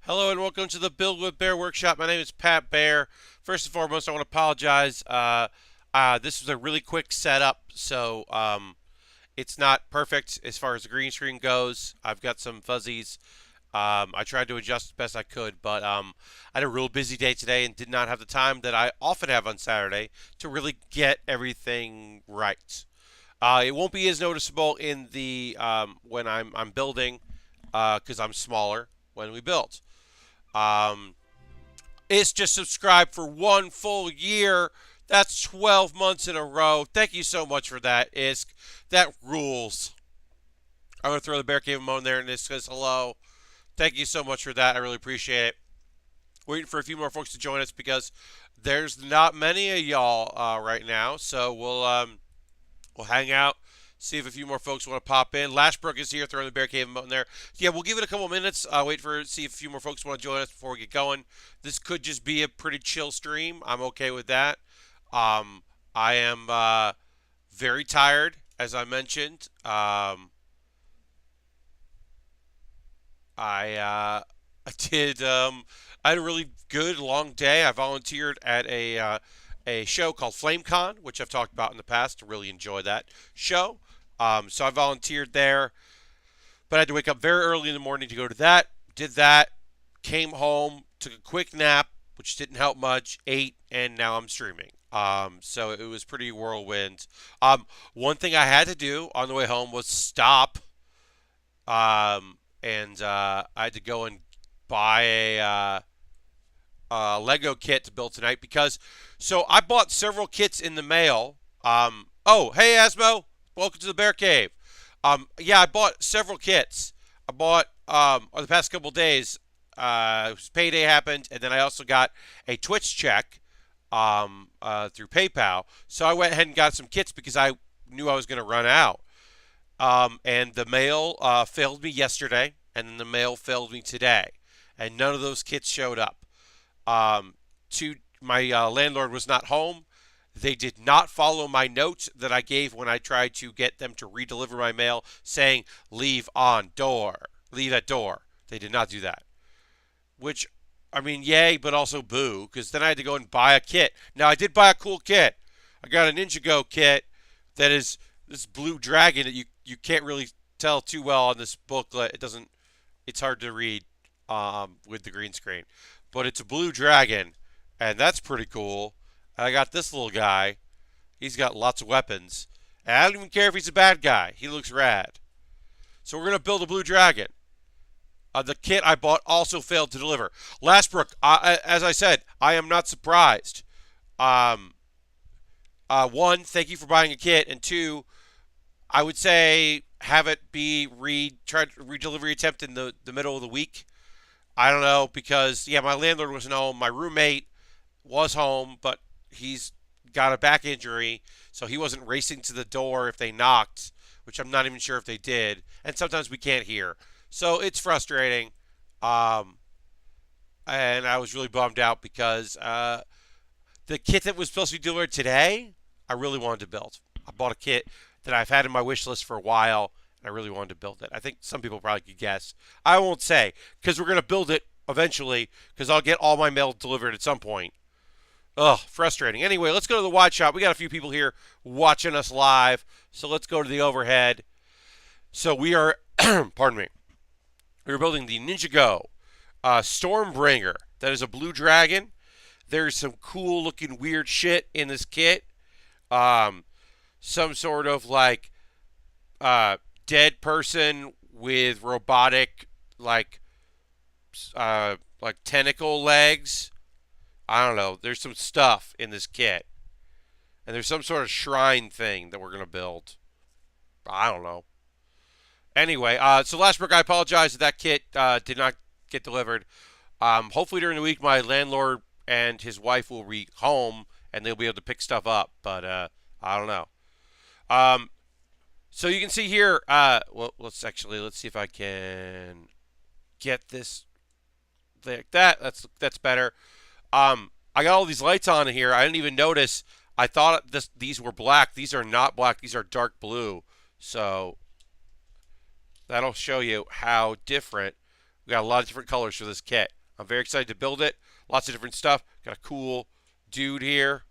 Hello and welcome to the Build with Bear Workshop. My name is Pat Baer. First and foremost, I want to apologize. This was a really quick setup, so it's not perfect as far as the green screen goes. I've got some fuzzies. I tried to adjust as best I could, but I had a real busy day today and did not have the time that I often have on Saturday to really get everything right. It won't be as noticeable in the when I'm building because I'm smaller when we build. Um, it's just subscribed for one full year. That's 12 months in a row. Thank you so much for that, Isk. That rules. I'm going to throw the Bear Cave emote in there and it says hello. Thank you so much for that. I really appreciate it. Waiting for a few more folks to join us because there's not many of y'all right now. So we'll hang out, see if a few more folks want to pop in. Lashbrook is here, throwing the Bear Cave emote in there. Yeah, we'll give it a couple minutes. Wait for see if a few more folks want to join us before we get going. This could just be a pretty chill stream. I'm okay with that. I am very tired, as I mentioned. I did. I had a really good long day. I volunteered at a show called FlameCon, which I've talked about in the past. I really enjoy that show. So I volunteered there, but I had to wake up very early in the morning to go to that. Did that, came home, took a quick nap, which didn't help much, ate, and now I'm streaming. So it was pretty whirlwind. One thing I had to do on the way home was stop, and I had to go and buy a Lego kit to build tonight because so I bought several kits in the mail. Oh, hey Asmo, welcome to the Bear Cave. Yeah, I bought several kits. I bought on the past couple days. Payday happened, and then I also got a Twitch check through PayPal. So I went ahead and got some kits because I knew I was going to run out. And the mail failed me yesterday, and then the mail failed me today, and none of those kits showed up. To my landlord was not home. They did not follow my notes that I gave when I tried to get them to redeliver my mail, saying leave on door, leave at door. They did not do that. Which, I mean, yay, but also boo, because then I had to go and buy a kit. Now I did buy a cool kit. I got a Ninjago kit that is this blue dragon that you can't really tell too well on this booklet. It doesn't. It's hard to read with the green screen, but it's a blue dragon, and that's pretty cool. And I got this little guy. He's got lots of weapons. And I don't even care if he's a bad guy. He looks rad. So we're gonna build a blue dragon. The kit I bought also failed to deliver. Lastbrook, as I said, I am not surprised. Um, One, thank you for buying a kit, and two, I would say have it be tried redelivery attempt in the middle of the week. I don't know because yeah, my landlord wasn't home. My roommate was home, but he's got a back injury, so he wasn't racing to the door if they knocked, which I'm not even sure if they did. And sometimes we can't hear, so it's frustrating. Um, and I was really bummed out because the kit that was supposed to be delivered today, I really wanted to build. I bought a kit that I've had in my wish list for a while, and I really wanted to build it. I think some people probably could guess. I won't say because we're going to build it eventually because I'll get all my mail delivered at some point. Ugh, frustrating. Anyway, let's go to the watch shop. We got a few people here watching us live, so let's go to the overhead. So we are, pardon me, we're building the Ninjago Stormbringer. That is a blue dragon. There's some cool looking weird shit in this kit. Um, some sort of like uh, dead person with robotic like tentacle legs. I don't know. There's some stuff in this kit, and there's some sort of shrine thing that we're gonna build. I don't know. Anyway, so Lashbrook, I apologize that that kit did not get delivered. Hopefully during the week, my landlord and his wife will be home and they'll be able to pick stuff up. But I don't know. Um, so you can see here. Well, let's see if I can get this like that. That's better. I got all these lights on here. I didn't even notice. I thought these were black. These are not black. These are dark blue. So that'll show you how different We got a lot of different colors for this kit. I'm very excited to build it. Lots of different stuff. Got a cool dude here.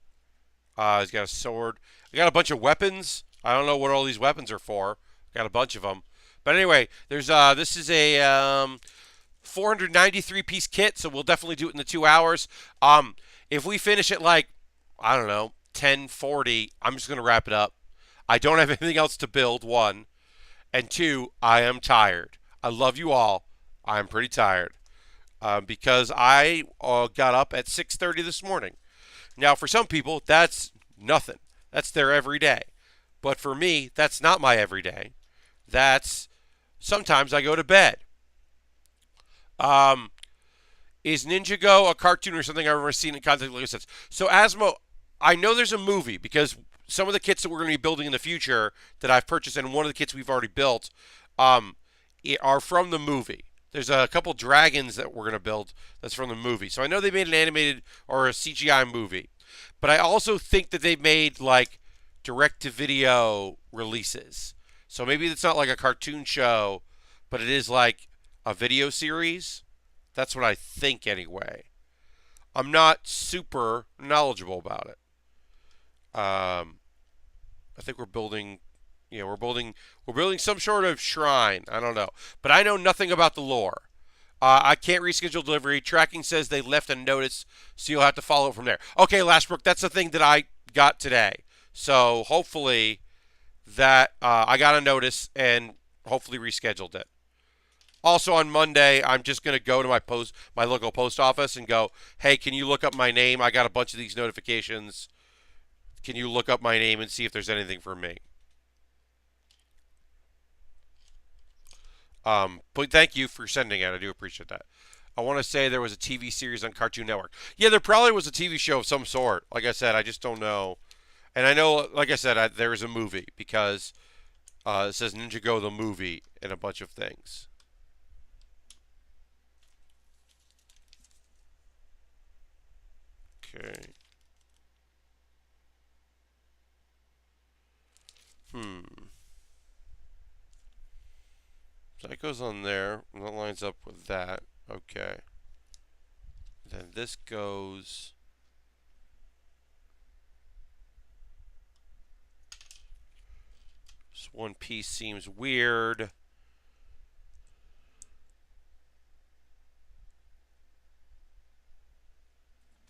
He's got a sword. I got a bunch of weapons. I don't know what all these weapons are for. Got a bunch of them. But anyway, there's this is a 493 piece kit, so we'll definitely do it in the 2 hours. If we finish at like, I don't know, 10:40, I'm just gonna wrap it up. I don't have anything else to build. One and two, I am tired. I love you all. I am pretty tired because I got up at 6:30 this morning. Now, for some people, that's nothing. That's their everyday. But for me, that's not my everyday. That's sometimes I go to bed. Um, is Ninjago a cartoon or something I've ever seen in context like this? So, Asmo, I know there's a movie because some of the kits that we're going to be building in the future that I've purchased and one of the kits we've already built um, are from the movie. There's a couple dragons that we're going to build that's from the movie. So I know they made an animated or a CGI movie. But I also think that they made like direct-to-video releases. So maybe it's not like a cartoon show, but it is like a video series. That's what I think anyway. I'm not super knowledgeable about it. I think we're building, we're building some sort of shrine. I don't know, but I know nothing about the lore. I can't reschedule delivery. Tracking says they left a notice, so you'll have to follow it from there. Okay, Lashbrook, that's the thing that I got today. So hopefully that I got a notice and hopefully rescheduled it. Also on Monday, I'm just going to go to my local post office and go, hey, can you look up my name? I got a bunch of these notifications. Can you look up my name and see if there's anything for me? But thank you for sending it. I do appreciate that. I want to say there was a TV series on Cartoon Network. Yeah, there probably was a TV show of some sort. Like I said, I just don't know. And I know, like I said, there is a movie because it says Ninjago the movie and a bunch of things. Okay. So that goes on there. And that lines up with that. Okay. Then this goes. This one piece seems weird.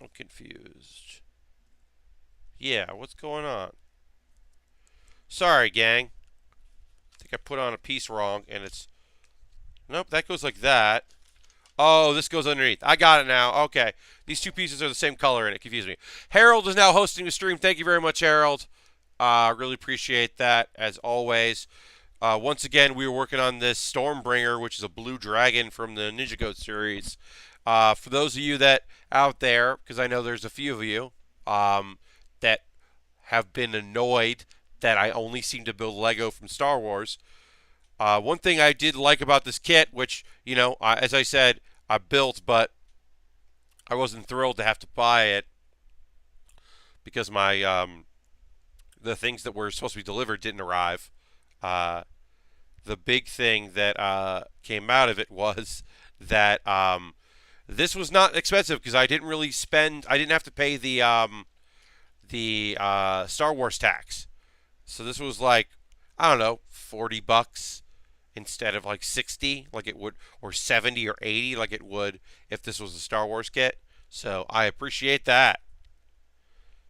I'm confused. Yeah, what's going on? Sorry, gang. I think I put on a piece wrong, and it's... Nope, that goes like that. Oh, this goes underneath. I got it now. Okay. These two pieces are the same color, and it confused me. Harold is now hosting the stream. Thank you very much, Harold. Really appreciate that, as always. Once again, we were working on this Stormbringer, which is a blue dragon from the Ninjago series. For those of you that out there, because I know there's a few of you that have been annoyed that I only seem to build Lego from Star Wars. One thing I did like about this kit, which, as I said, I built, but I wasn't thrilled to have to buy it because my the things that were supposed to be delivered didn't arrive. The big thing that came out of it was that this was not expensive because I didn't really spend. I didn't have to pay the Star Wars tax. So this was like, I don't know, $40 instead of like 60 like it would, or 70 or 80 like it would if this was a Star Wars kit. So I appreciate that.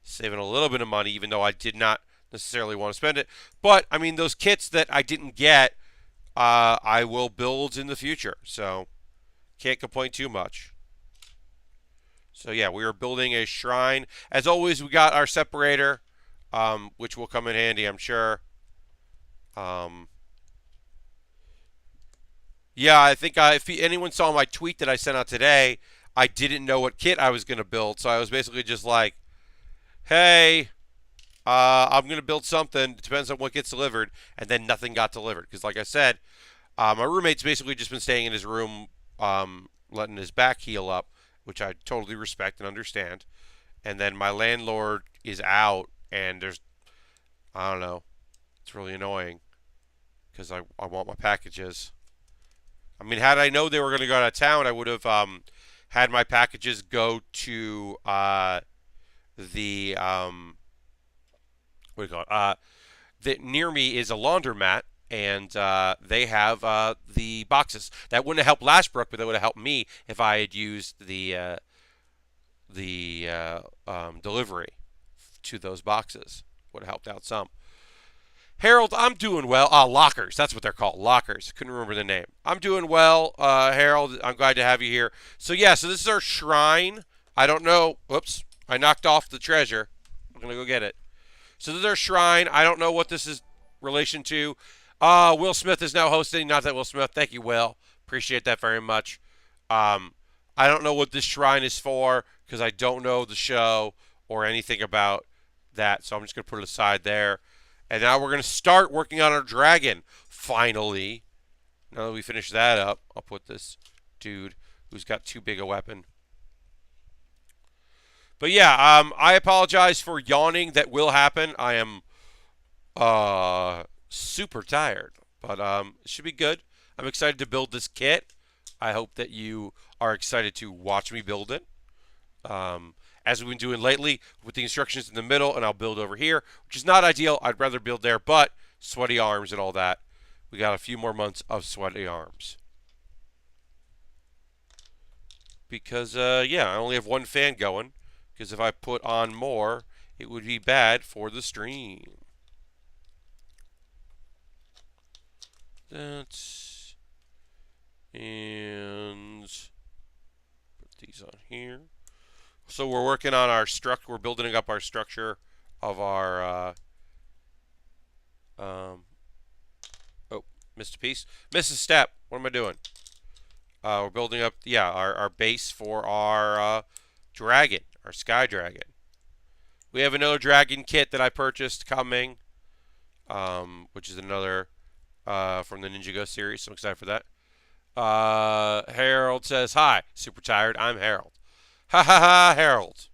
Saving a little bit of money, even though I did not necessarily want to spend it. But, I mean, those kits that I didn't get, I will build in the future. So, can't complain too much. So, yeah, we are building a shrine. As always, we got our separator, which will come in handy, I'm sure. Yeah, I think if anyone saw my tweet that I sent out today, I didn't know what kit I was going to build. So, I was basically just like, hey, I'm going to build something. It depends on what gets delivered. And then nothing got delivered. Because like I said, my roommate's basically just been staying in his room, letting his back heal up, which I totally respect and understand. And then my landlord is out, and I don't know. It's really annoying because I want my packages. I mean, had I known they were going to go out of town, I would have had my packages go to the what do you call it? That near me is a laundromat, and they have the boxes. That wouldn't have helped Lashbrook, but that would have helped me if I had used the delivery to those boxes. Would have helped out some. Harold, I'm doing well. Lockers. That's what they're called. Lockers. Couldn't remember the name. I'm doing well, Harold. I'm glad to have you here. So, yeah, so this is our shrine. I don't know. Whoops. I knocked off the treasure. I'm going to go get it. So this is our shrine. I don't know what this is relation to. Will Smith is now hosting. Not that Will Smith. Thank you, Will. Appreciate that very much. I don't know what this shrine is for because I don't know the show or anything about that. So I'm just going to put it aside there. And now we're going to start working on our dragon. Finally. Now that we finish that up, I'll put this dude who's got too big a weapon. But yeah, I apologize for yawning. That will happen. I am super tired. But it should be good. I'm excited to build this kit. I hope that you are excited to watch me build it. As we've been doing lately with the instructions in the middle, and I'll build over here, which is not ideal. I'd rather build there, but sweaty arms and all that. We got a few more months of sweaty arms. Because, yeah, I only have one fan going. Because if I put on more, it would be bad for the stream. That's... And... Put these on here. So we're working on our structure. We're building up our structure of our. Oh, missed a piece. Missed a step. What am I doing? We're building up, yeah, our base for our dragon, our sky dragon. We have another dragon kit that I purchased coming, which is another from the Ninjago series. So I'm excited for that. Harold says, hi, super tired. I'm Harold. Ha ha ha, Harold.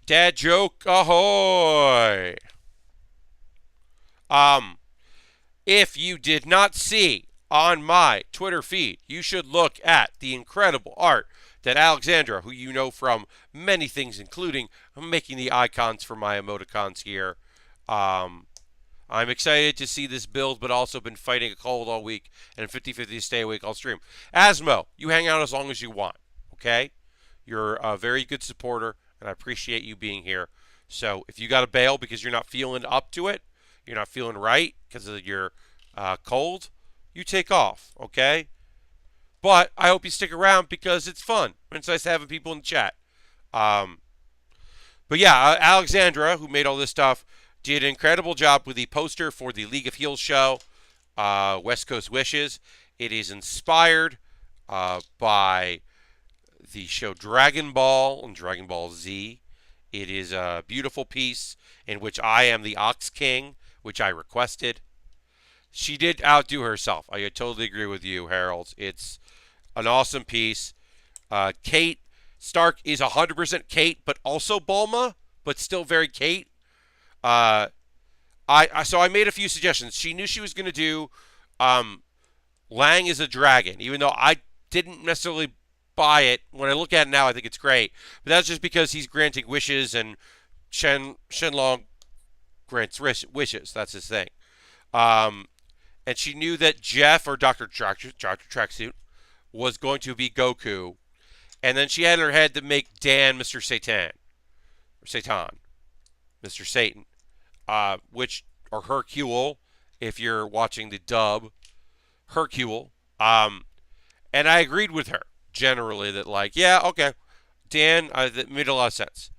Dad joke ahoy. If you did not see on my Twitter feed, you should look at the incredible art that Alexandra, who you know from many things, including making the icons for my emoticons here. I'm excited to see this build, but also been fighting a cold all week and 50-50 to stay awake all stream. Asmo, you hang out as long as you want. Okay? You're a very good supporter, and I appreciate you being here. So if you got to bail because you're not feeling up to it, you're not feeling right because of your cold, you take off, okay? But I hope you stick around because it's fun. It's nice having people in the chat. But yeah, Alexandra, who made all this stuff, did an incredible job with the poster for the League of Heels show, West Coast Wishes. It is inspired by the show Dragon Ball and Dragon Ball Z. It is a beautiful piece in which I am the Ox King, which I requested. She did outdo herself. I totally agree with you, Harold. It's an awesome piece. Kate Stark is 100% Kate, but also Bulma, but still very Kate. So I made a few suggestions. She knew she was going to do Lang is a dragon, even though I didn't necessarily buy it. When I look at it now, I think it's great. But that's just because he's granting wishes, and Shenlong grants wishes. That's his thing. And she knew that Jeff, or Dr. Tracksuit, was going to be Goku. And then she had in her head to make Dan Mr. Satan. Or Satan. Mr. Satan. Or Hercule, if you're watching the dub. Hercule. And I agreed with her, generally, that like, yeah, okay. Dan, that made a lot of sense.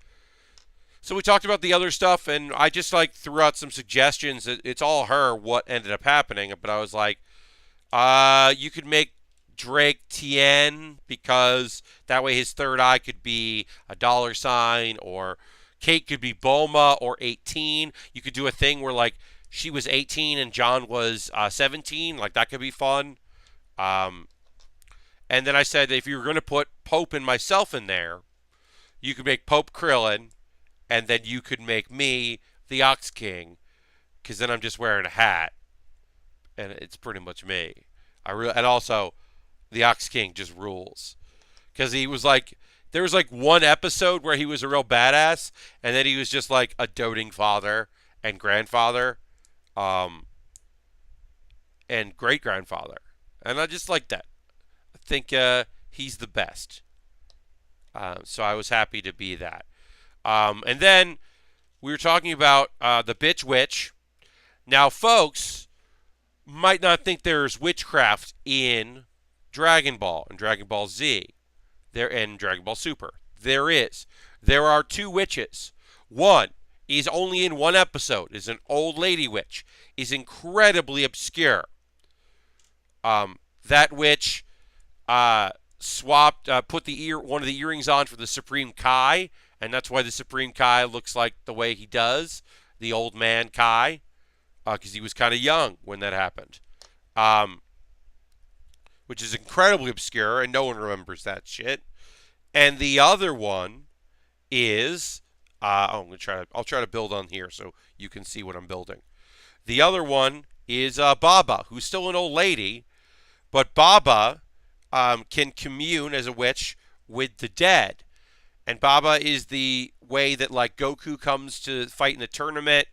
So we talked about the other stuff, and I just like threw out some suggestions. It's all her what ended up happening, but I was like, you could make Drake Tien, because that way his third eye could be a $, or Kate could be Bulma, or 18. You could do a thing where like she was 18 and John was 17. Like that could be fun. And then I said that if you were going to put Pope and myself in there, you could make Pope Krillin, and then you could make me the Ox King, because then I'm just wearing a hat, and it's pretty much me. And also the Ox King just rules because he was like there was like one episode where he was a real badass, and then he was just like a doting father and grandfather, um, and great grandfather, and I just like that. I think he's the best. So I was happy to be that. And then we were talking about the bitch witch. Now, folks might not think there's witchcraft in Dragon Ball and Dragon Ball Z. There and Dragon Ball Super. There is. There are two witches. One is only in one episode. Is an old lady witch. Is incredibly obscure. That witch put one of the earrings on for the Supreme Kai, and that's why the Supreme Kai looks like the way he does, the old man Kai, because he was kind of young when that happened, which is incredibly obscure, and no one remembers that shit. And the other one is, I'll try to build on here so you can see what I'm building. The other one is Baba, who's still an old lady, but Baba can commune as a witch with the dead. And Baba is the way that like Goku comes to fight in the tournament,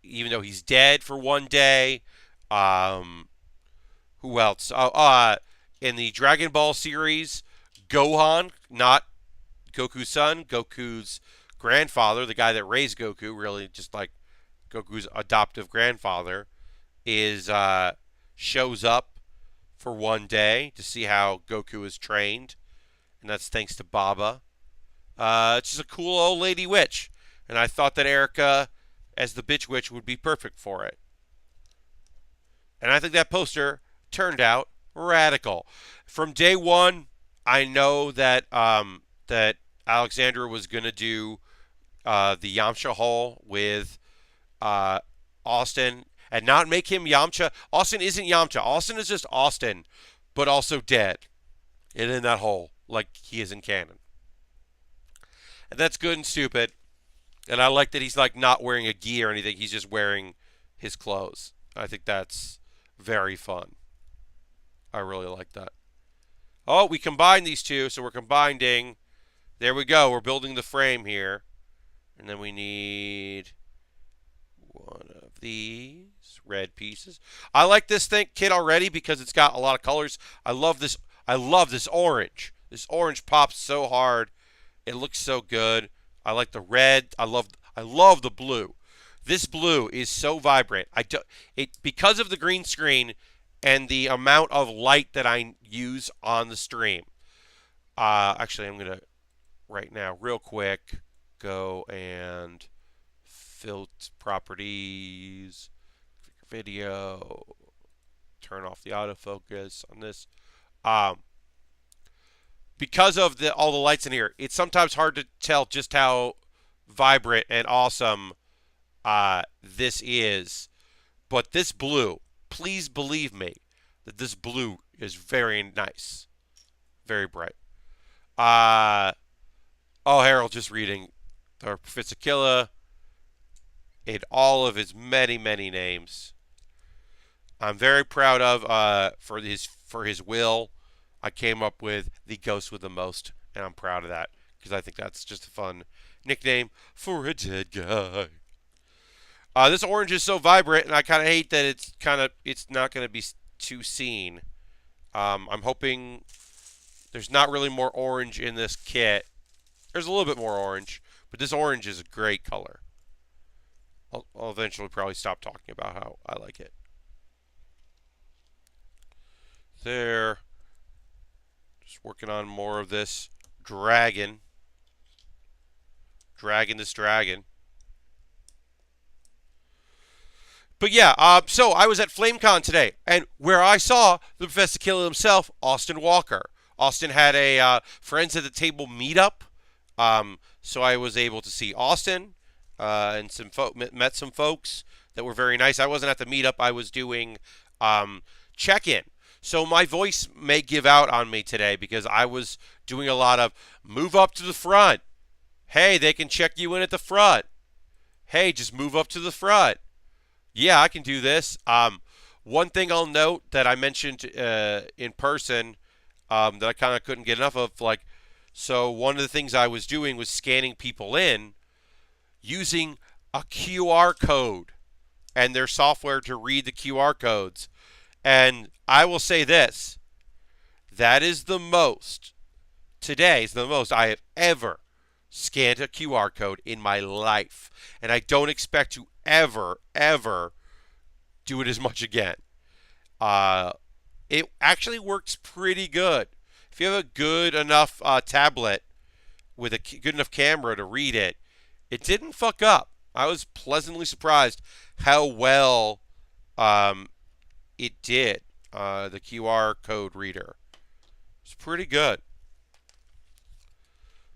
even though he's dead for one day. Who else? In the Dragon Ball series, Gohan, not Goku's son, Goku's grandfather, the guy that raised Goku, really just like Goku's adoptive grandfather, is shows up for one day to see how Goku is trained, and that's thanks to Baba. It's just a cool old lady witch, and I thought that Erica, as the bitch witch, would be perfect for it. And I think that poster turned out radical. From day one, I know that that Alexandra was going to do the Yamcha hole with Austin and not make him Yamcha. Austin isn't Yamcha. Austin is just Austin, but also dead and in that hole like he is in canon. And that's good and stupid. And I like that he's like not wearing a gi or anything. He's just wearing his clothes. I think that's very fun. I really like that. Oh, we combined these two, so we're combining. There we go. We're building the frame here. And then we need one of these red pieces. I like this kit already because it's got a lot of colors. I love this. I love this orange. This orange pops so hard. It looks so good. I like the red. I love the blue. This blue is so vibrant. Because of the green screen and the amount of light that I use on the stream. Actually, I'm going to, right now, real quick, go and filter properties, video, turn off the autofocus on this. Because of all the lights in here, it's sometimes hard to tell just how vibrant and awesome this is. But this blue, please believe me that this blue is very nice. Very bright. Harold just reading the Professor in all of his many, many names. I'm very proud of for his will. I came up with the ghost with the most, and I'm proud of that because I think that's just a fun nickname for a dead guy. This orange is so vibrant, and I kind of hate that it's not going to be too seen. I'm hoping there's not really more orange in this kit. There's a little bit more orange, but this orange is a great color. I'll eventually probably stop talking about how I like it. There. Just working on more of this dragon. This dragon. But yeah, so I was at FlameCon today, and where I saw the Professor Killer himself, Austin Walker. Austin had a Friends at the Table meetup, so I was able to see Austin and met some folks that were very nice. I wasn't at the meetup. I was doing check-in. So my voice may give out on me today because I was doing a lot of move up to the front. Hey, they can check you in at the front. Hey, just move up to the front. Yeah, I can do this. One thing I'll note that I mentioned in person that I kind of couldn't get enough of, like, so one of the things I was doing was scanning people in using a QR code and their software to read the QR codes. And I will say this, that is the most, today is the most I have ever scanned a QR code in my life. And I don't expect to ever do it as much again. Uh, it actually works pretty good. If you have a good enough tablet with a good enough camera to read it, it didn't fuck up. I was pleasantly surprised how well it did. The QR code reader. It's pretty good.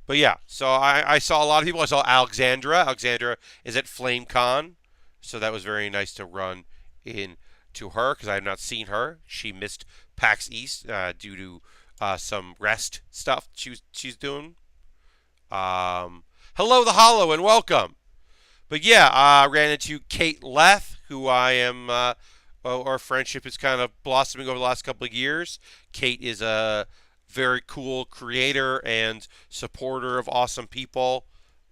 But yeah, so I saw a lot of people. I saw Alexandra. Alexandra is at FlameCon, so that was very nice to run into her because I have not seen her. She missed PAX East due to some rest stuff she's doing. Hello, the Hollow, and welcome. But yeah, I ran into Kate Leth, who I am. Our friendship is kind of blossoming over the last couple of years. Kate is a very cool creator and supporter of awesome people,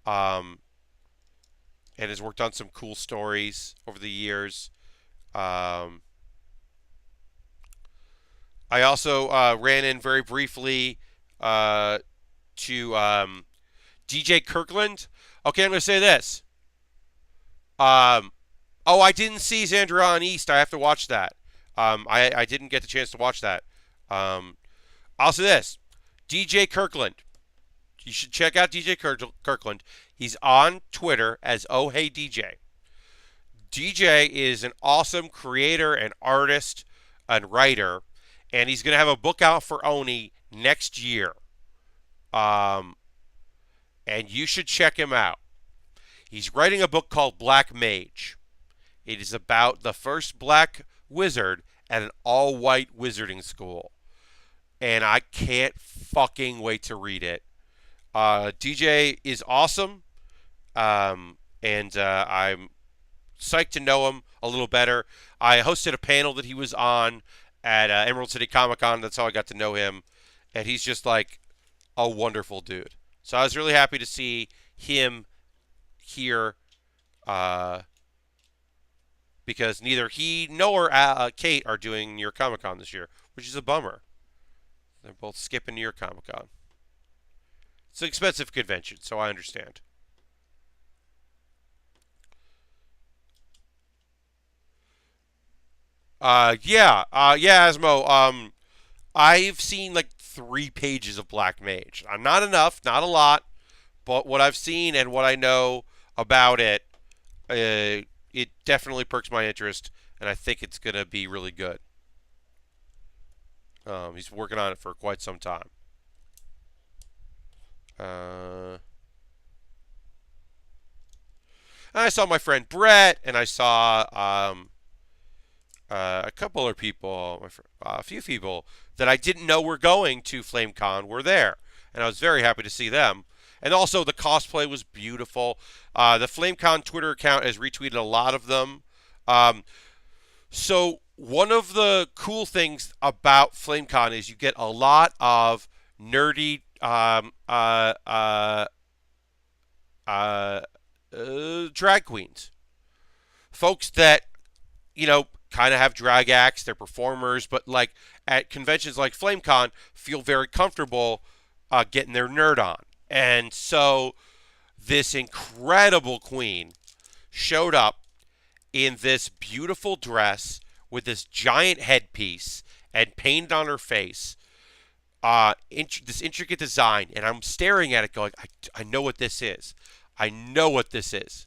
and has worked on some cool stories over the years. I also ran in very briefly to DJ Kirkland. Okay, I'm going to say this. I didn't see Xandra on East. I have to watch that. I didn't get the chance to watch that. I'll say this. DJ Kirkland. You should check out DJ Kirkland. He's on Twitter as Oh Hey DJ. DJ is an awesome creator and artist and writer, and he's going to have a book out for Oni next year. And you should check him out. He's writing a book called Black Mage. It is about the first black wizard at an all-white wizarding school. And I can't fucking wait to read it. DJ is awesome. And I'm psyched to know him a little better. I hosted a panel that he was on at Emerald City Comic Con. That's how I got to know him. And he's just like a wonderful dude. So I was really happy to see him here because neither he nor Kate are doing New York Comic Con this year, which is a bummer. They're both skipping New York Comic Con. It's an expensive convention, so I understand. Asmo. I've seen like 3 pages of Black Mage. Not enough, not a lot, but what I've seen and what I know about it, it definitely perks my interest, and I think it's going to be really good. He's working on it for quite some time. I saw my friend Brett, and I saw a couple other people, a few people that I didn't know were going to FlameCon were there, and I was very happy to see them. And also, the cosplay was beautiful. The FlameCon Twitter account has retweeted a lot of them. So one of the cool things about FlameCon is you get a lot of nerdy drag queens, folks that kind of have drag acts. They're performers, but like at conventions like FlameCon, feel very comfortable getting their nerd on. And so this incredible queen showed up in this beautiful dress with this giant headpiece and painted on her face this intricate design. And I'm staring at it going, I know what this is. I know what this is.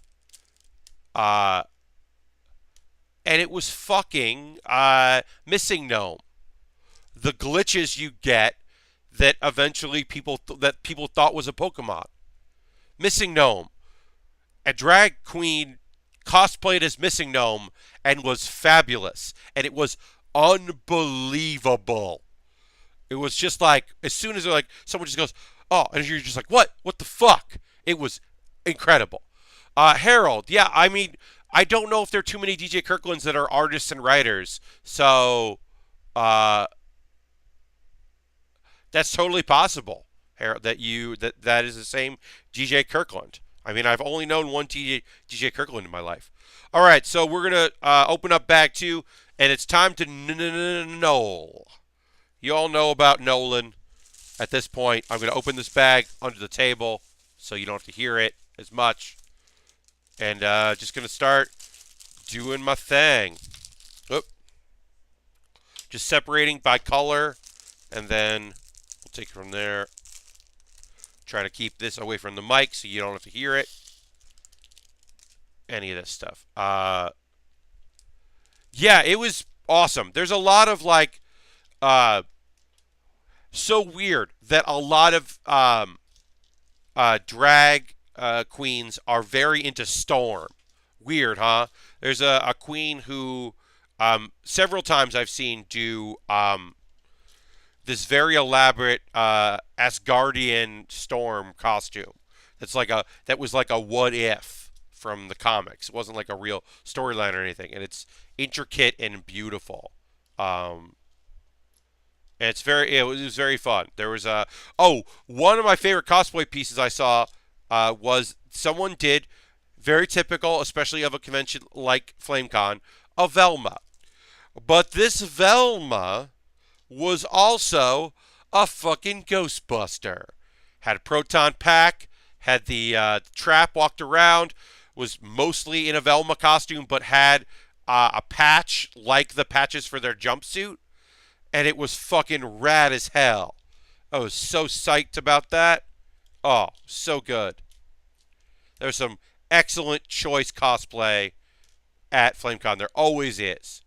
And it was fucking Missing Gnome. The glitches you get that eventually people thought was a Pokemon. Missing Gnome. A drag queen cosplayed as Missing Gnome and was fabulous. And it was unbelievable. It was just like, as soon as like someone just goes, oh, and you're just like, what? What the fuck? It was incredible. Harold, yeah, I mean, I don't know if there are too many DJ Kirklands that are artists and writers. So uh, that's totally possible. That is the same DJ Kirkland. I mean, I've only known one DJ Kirkland in my life. All right, so we're gonna open up bag two, and it's time to Noel. You all know about Nolan. At this point, I'm gonna open this bag under the table, so you don't have to hear it as much, and just gonna start doing my thing. Oop. Just separating by color, and then we'll take it from there. Try to keep this away from the mic so you don't have to hear it. Any of this stuff. Yeah, it was awesome. There's a lot of like, so weird that a lot of drag queens are very into Storm. Weird, huh? There's a queen who several times I've seen do this very elaborate Asgardian Storm costume. That was like a what if from the comics. It wasn't like a real storyline or anything, and it's intricate and beautiful. And it was very fun. There was one of my favorite cosplay pieces I saw was someone did very typical, especially of a convention like FlameCon, a Velma. But this Velma was also a fucking Ghostbuster. Had a proton pack, had the trap, walked around, was mostly in a Velma costume, but had a patch like the patches for their jumpsuit, and it was fucking rad as hell. I was so psyched about that. Oh, so good. There's some excellent choice cosplay at FlameCon. There always is.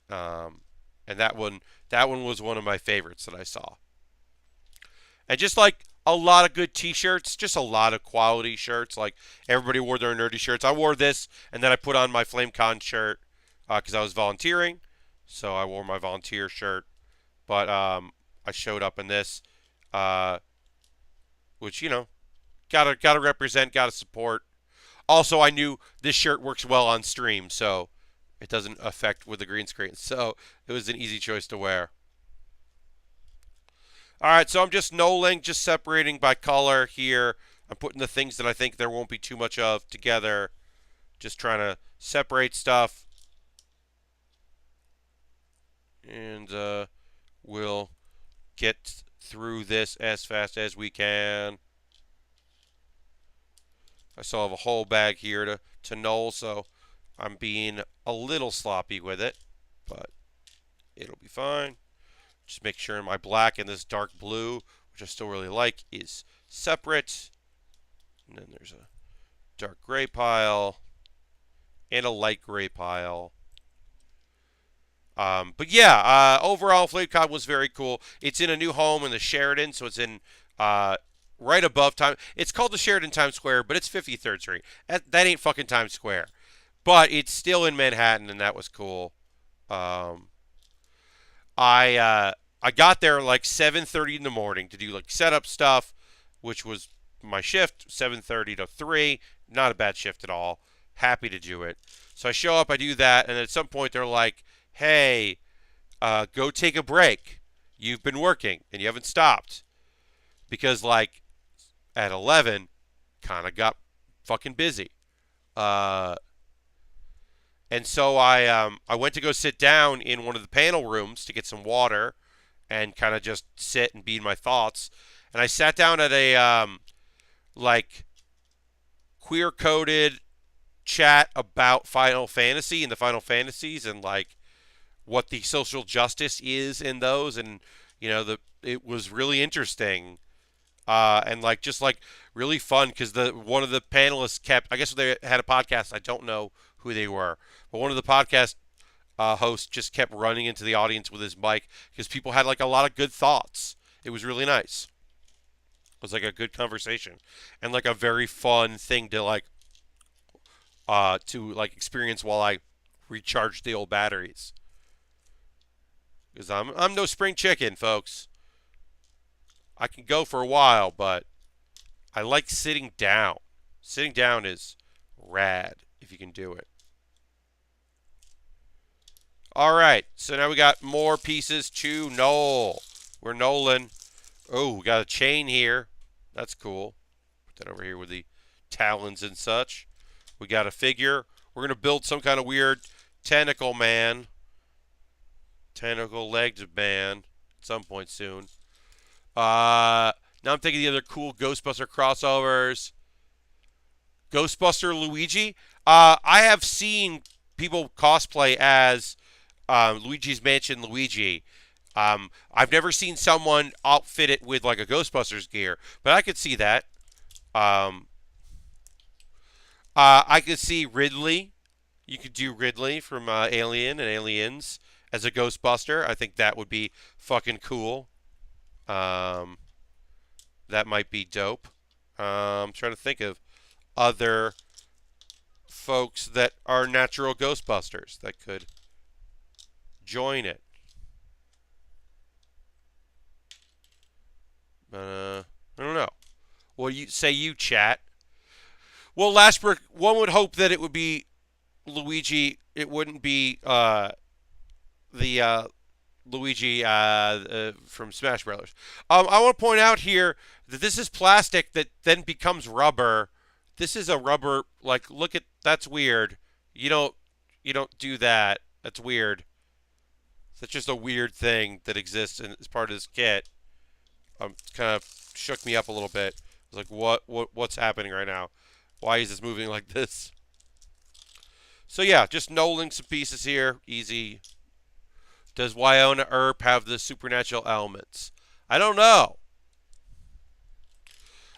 And that one was one of my favorites that I saw. And just like a lot of good t-shirts, just a lot of quality shirts. Like everybody wore their nerdy shirts. I wore this, and then I put on my FlameCon shirt because I was volunteering. So I wore my volunteer shirt. But I showed up in this, which, gotta represent, gotta support. Also, I knew this shirt works well on stream, so it doesn't affect with the green screen. So it was an easy choice to wear. All right, so I'm just Noling, just separating by color here. I'm putting the things that I think there won't be too much of together. Just trying to separate stuff. And we'll get through this as fast as we can. I still have a whole bag here to Noel, so I'm being a little sloppy with it, but it'll be fine. Just make sure my black and this dark blue, which I still really like, is separate. And then there's a dark gray pile and a light gray pile. But yeah, overall, FlameCon was very cool. It's in a new home in the Sheridan, so it's in right above time. It's called the Sheridan Times Square, but it's 53rd Street. That ain't fucking Times Square. But it's still in Manhattan, and that was cool. I got there like 7:30 in the morning to do like setup stuff, which was my shift, 7:30 to 3. Not a bad shift at all. Happy to do it. So I show up, I do that, and at some point they're like, hey, go take a break. You've been working, and you haven't stopped. Because, like, at 11, kind of got fucking busy. And so I went to go sit down in one of the panel rooms to get some water and kind of just sit and be in my thoughts. And I sat down at a, queer-coded chat about Final Fantasy and the Final Fantasies and, like, what the social justice is in those. And, it was really interesting. And just really fun because one of the panelists kept, I guess they had a podcast, I don't know who they were, but one of the podcast hosts just kept running into the audience with his mic because people had like a lot of good thoughts. It was really nice. It was like a good conversation and like a very fun thing to experience while I recharge the old batteries. Because I'm no spring chicken, folks. I can go for a while, but I like sitting down. Sitting down is rad. if you can do it. All right, so now we got more pieces to Knoll. We're Nolan. Oh, we got a chain here. That's cool. Put that over here with the talons and such. We got a figure. We're going to build some kind of weird tentacle man. Tentacle-legged man at some point soon. Now I'm thinking the other cool Ghostbuster crossovers. Ghostbuster Luigi. I have seen people cosplay as Luigi's Mansion Luigi. I've never seen someone outfit it with like a Ghostbusters gear, but I could see that. I could see Ridley. You could do Ridley from Alien and Aliens as a Ghostbuster. I think that would be fucking cool. That might be dope. I'm trying to think of other folks that are natural Ghostbusters that could join it. I don't know. Well, you say you chat. Well, Lashbrook, one would hope that it would be Luigi. It wouldn't be the Luigi from Smash Brothers. I want to point out here that this is plastic that then becomes rubber. This is a rubber. Like, look at that's weird. You don't do that. That's weird. That's just a weird thing that exists and is part of this kit. Kind of shook me up a little bit. I was like, what's happening right now? Why is this moving like this? So yeah, just knolling some pieces here. Easy. Does Wynonna Earp have the supernatural elements? I don't know.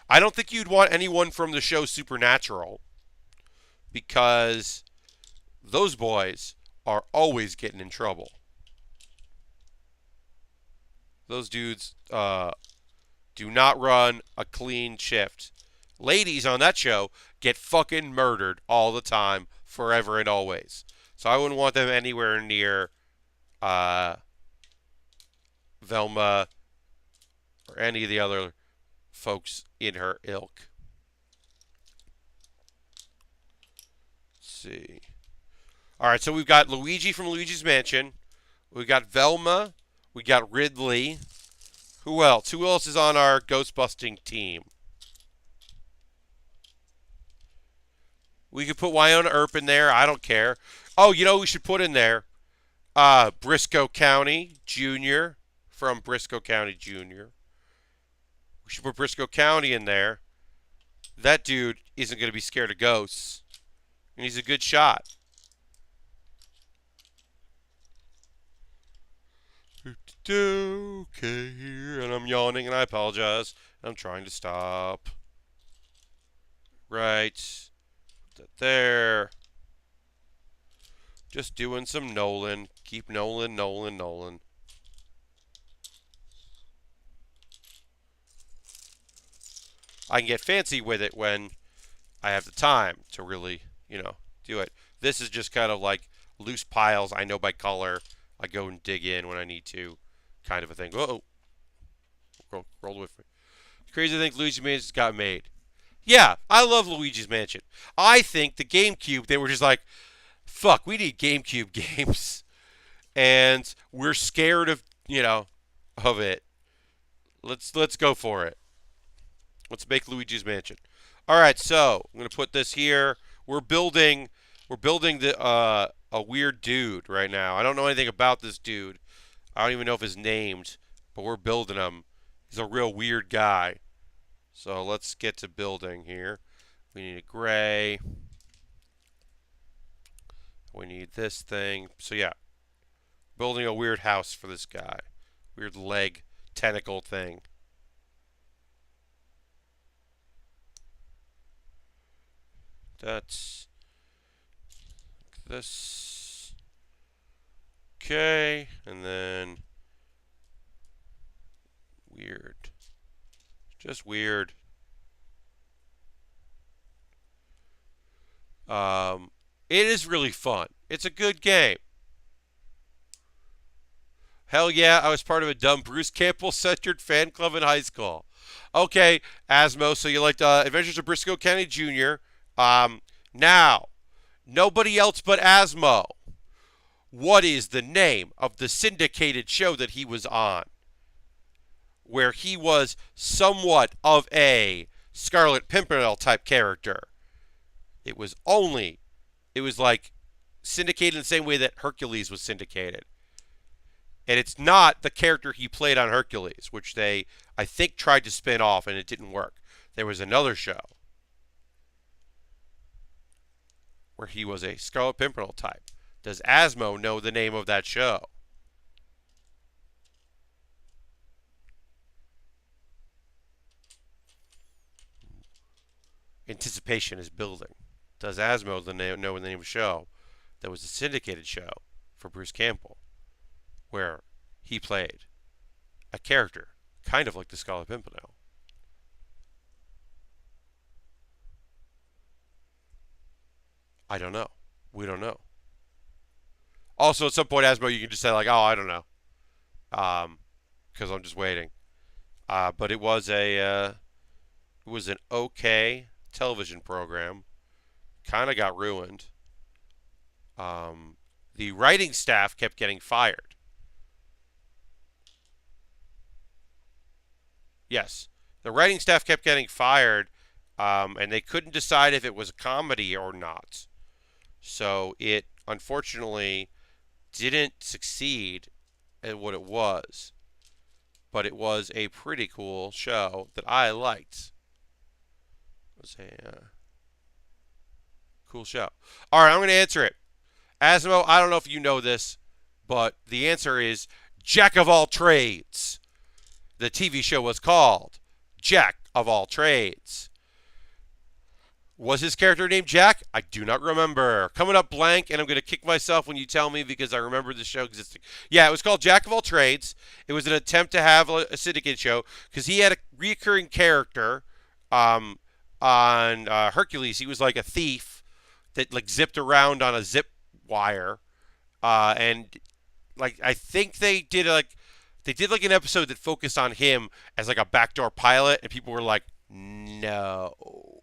I don't think you'd want anyone from the show Supernatural because those boys are always getting in trouble. Those dudes do not run a clean shift. Ladies on that show get fucking murdered all the time, forever and always. So I wouldn't want them anywhere near Velma or any of the other folks in her ilk. Let's see. All right, so we've got Luigi from Luigi's Mansion. We've got Velma. We got Ridley. Who else? Who else is on our ghost-busting team? We could put Wynonna Earp in there. I don't care. Oh, you know who we should put in there? Briscoe County Jr. from Briscoe County Jr. We should put Briscoe County in there. That dude isn't going to be scared of ghosts. And he's a good shot. Okay here, and I'm yawning, and I apologize. I'm trying to stop. Right. Put that there. Just doing some Nolan. Keep Nolan, Nolan, Nolan. I can get fancy with it when I have the time to really, do it. This is just kind of like loose piles I know by color. I go and dig in when I need to, kind of a thing. Whoa. Roll with me. Crazy to think Luigi's Mansion got made. Yeah, I love Luigi's Mansion. I think the GameCube, they were just like, fuck, we need GameCube games. And we're scared of, of it. Let's go for it. Let's make Luigi's Mansion. All right, so I'm going to put this here. We're building the a weird dude right now. I don't know anything about this dude. I don't even know if he's named, but we're building him. He's a real weird guy. So let's get to building here. We need a gray. We need this thing. So yeah, building a weird house for this guy. Weird leg tentacle thing. That's this. Okay, and then weird. Just weird. It is really fun. It's a good game. Hell yeah, I was part of a dumb Bruce Campbell-centered fan club in high school. Okay, Asmo, so you liked Adventures of Briscoe County Jr. Now, Nobody else but Asmo. What is the name of the syndicated show that he was on? Where he was somewhat of a Scarlet Pimpernel type character. It was like syndicated in the same way that Hercules was syndicated. And it's not the character he played on Hercules, which they, I think, tried to spin off and it didn't work. There was another show where he was a Scarlet Pimpernel type. Does Asmo know the name of that show? Anticipation is building. Does Asmo know the name of the show that was a syndicated show for Bruce Campbell, where he played a character kind of like the Scarlet Pimpernel? I don't know. We don't know. Also, at some point, Asmo, you can just say like, "Oh, I don't know," because I'm just waiting. But it was an okay television program. Kind of got ruined. The writing staff kept getting fired. Yes, the writing staff kept getting fired, and they couldn't decide if it was a comedy or not. So it unfortunately didn't succeed at what it was, but it was a pretty cool show that I liked. It was a cool show. All right, I'm going to answer it. Asmo, I don't know if you know this, but the answer is Jack of All Trades. The TV show was called Jack of All Trades. Was his character named Jack? I do not remember. Coming up blank, and I'm going to kick myself when you tell me because I remember the show existing. Yeah, it was called Jack of All Trades. It was an attempt to have a syndicated show because he had a recurring character on Hercules. He was like a thief that like zipped around on a zip wire, and like I think they did like an episode that focused on him as like a backdoor pilot, and people were like, no,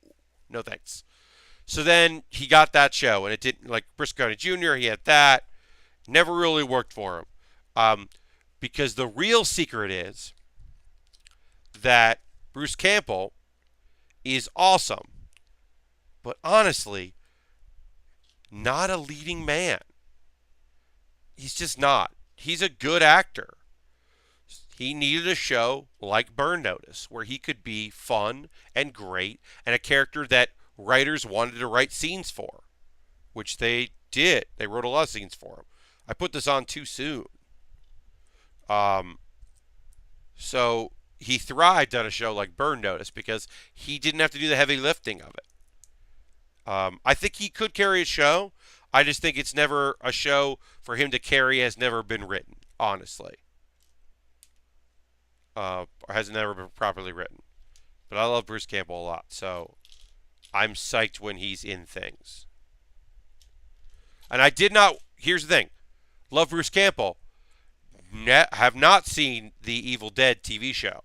no thanks. So then he got that show, and it didn't, like Briscoe County Jr., he had that. Never really worked for him. Because the real secret is that Bruce Campbell is awesome, but honestly, not a leading man. He's just not. He's a good actor. He needed a show like Burn Notice where he could be fun and great and a character that writers wanted to write scenes for, which they did. They wrote a lot of scenes for him. I put this on too soon. So he thrived on a show like Burn Notice because he didn't have to do the heavy lifting of it. I think he could carry a show. I just think it's never a show for him to carry has never been written, honestly. Or has never been properly written. But I love Bruce Campbell a lot, so I'm psyched when he's in things. And I did not, here's the thing, love Bruce Campbell, have not seen the Evil Dead TV show,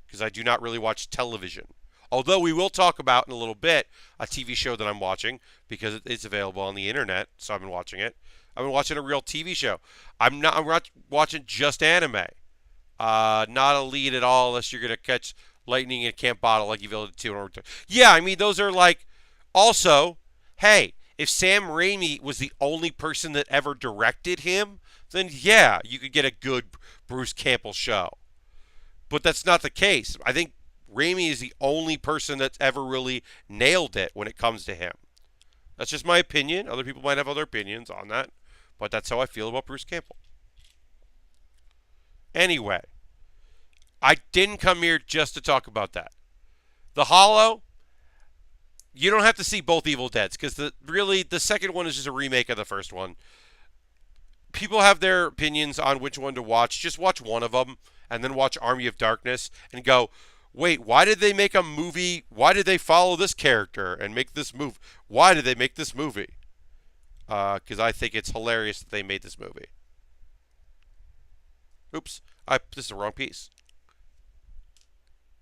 because I do not really watch television. Although we will talk about in a little bit a TV show that I'm watching, because it's available on the internet, so I've been watching it. I've been watching a real TV show. I'm not watching just anime. Not a lead at all unless you're going to catch lightning in a camp bottle like Evil Dead 2. Yeah, I mean, those are like, also, hey, if Sam Raimi was the only person that ever directed him, then yeah, you could get a good Bruce Campbell show. But that's not the case. I think Raimi is the only person that's ever really nailed it when it comes to him. That's just my opinion. Other people might have other opinions on that, but that's how I feel about Bruce Campbell. Anyway, I didn't come here just to talk about that. The Hollow, you don't have to see both Evil Deads because the second one is just a remake of the first one. People have their opinions on which one to watch. Just watch one of them and then watch Army of Darkness and go, wait, why did they make a movie? Why did they follow this character and make this movie? Why did they make this movie? Because I think it's hilarious that they made this movie. Oops, this is the wrong piece.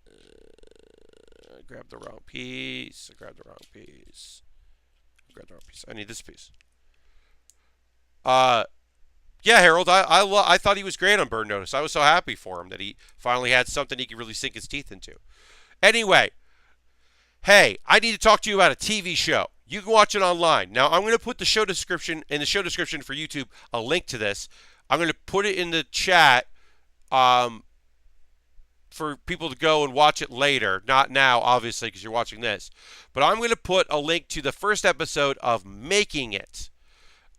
I grabbed the wrong piece. Grab the wrong piece. I need this piece. Uh, yeah, Harold. I thought he was great on Burn Notice. I was so happy for him that he finally had something he could really sink his teeth into. Anyway, hey, I need to talk to you about a TV show. You can watch it online. Now, I'm going to put the show description in the show description for YouTube a link to this. I'm going to put it in the chat for people to go and watch it later. Not now, obviously, because you're watching this. But I'm going to put a link to the first episode of Making It.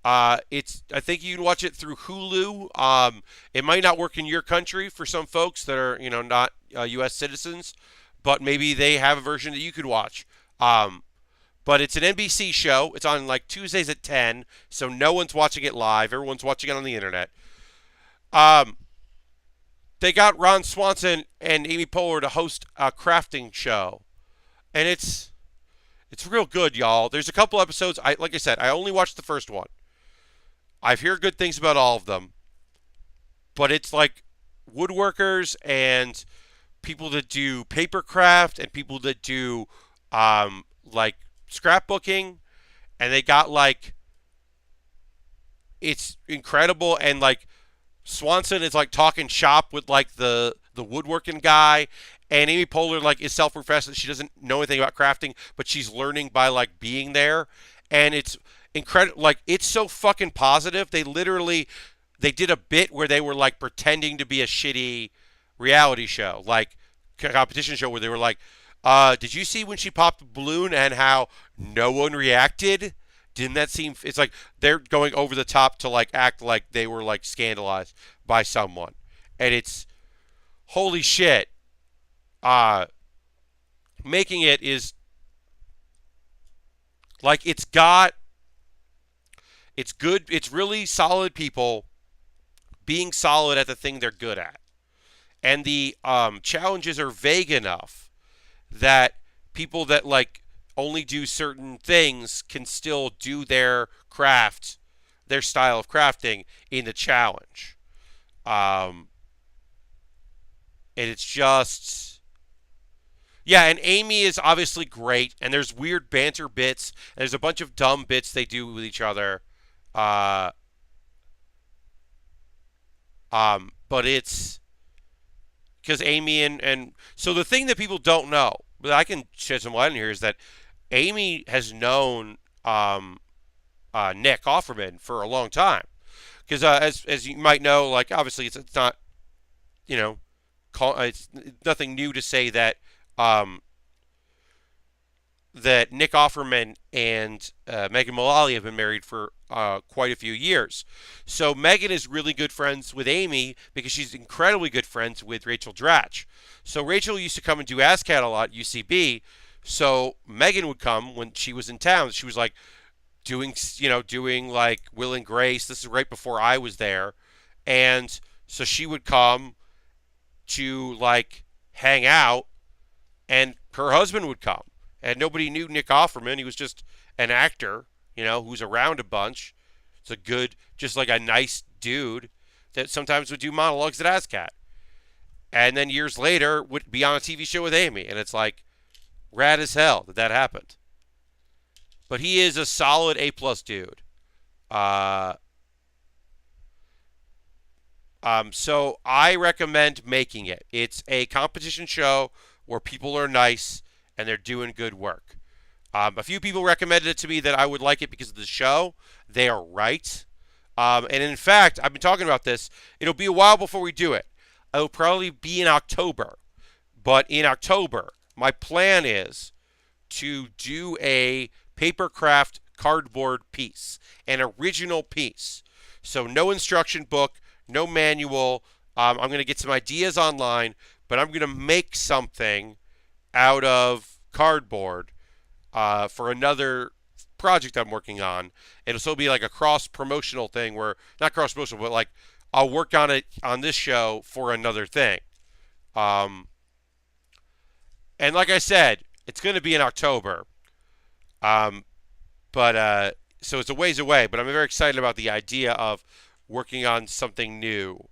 I think you can watch it through Hulu. It might not work in your country for some folks that are, not U.S. citizens, but maybe they have a version that you could watch. But it's an NBC show. It's on like Tuesdays at 10, so no one's watching it live. Everyone's watching it on the internet. They got Ron Swanson and Amy Poehler to host a crafting show, and it's real good, y'all. There's a couple episodes. Like I said, I only watched the first one. I've heard good things about all of them, but it's like woodworkers and people that do paper craft and people that do like scrapbooking, and they got like, it's incredible. And like Swanson is like talking shop with like the woodworking guy, and Amy Poehler like is self-professed. She doesn't know anything about crafting, but she's learning by like being there, and it's incredible. Like, it's so fucking positive. They did a bit where they were like pretending to be a shitty reality show, like competition show, where they were like, did you see when she popped a balloon and how no one reacted? Didn't that seem, it's like they're going over the top to like act like they were like scandalized by someone. And it's holy shit. Making It is like, it's good. It's really solid people being solid at the thing they're good at. And the challenges are vague enough that people that like only do certain things can still do their craft, their style of crafting in the challenge. And it's just, yeah, and Amy is obviously great, and there's weird banter bits, and there's a bunch of dumb bits they do with each other. But it's because Amy and so the thing that people don't know, but I can shed some light in here, is that Amy has known Nick Offerman for a long time. Because as you might know, like obviously it's not, it's nothing new to say that that Nick Offerman and Megan Mullally have been married for quite a few years. So Megan is really good friends with Amy because she's incredibly good friends with Rachel Dratch. So Rachel used to come and do ASCAT a lot at UCB. So Megan would come when she was in town. She was like doing like Will and Grace. This is right before I was there. And so she would come to like hang out, and her husband would come. And nobody knew Nick Offerman. He was just an actor, who's around a bunch. It's a good, just like a nice dude that sometimes would do monologues at ASCAT. And then years later would be on a TV show with Amy. And it's like rad as hell that happened. But he is a solid A+ dude. So I recommend Making It. It's a competition show where people are nice and they're doing good work. A few people recommended it to me that I would like it because of the show. They are right. And in fact, I've been talking about this. It'll be a while before we do it. It'll probably be in October. But in October, my plan is to do a papercraft cardboard piece, an original piece. So no instruction book, no manual. I'm going to get some ideas online, but I'm going to make something out of cardboard for another project I'm working on. It'll still be like a cross-promotional thing where, not cross-promotional, but like I'll work on it on this show for another thing. And like I said, it's going to be in October. But so it's a ways away, but I'm very excited about the idea of working on something new.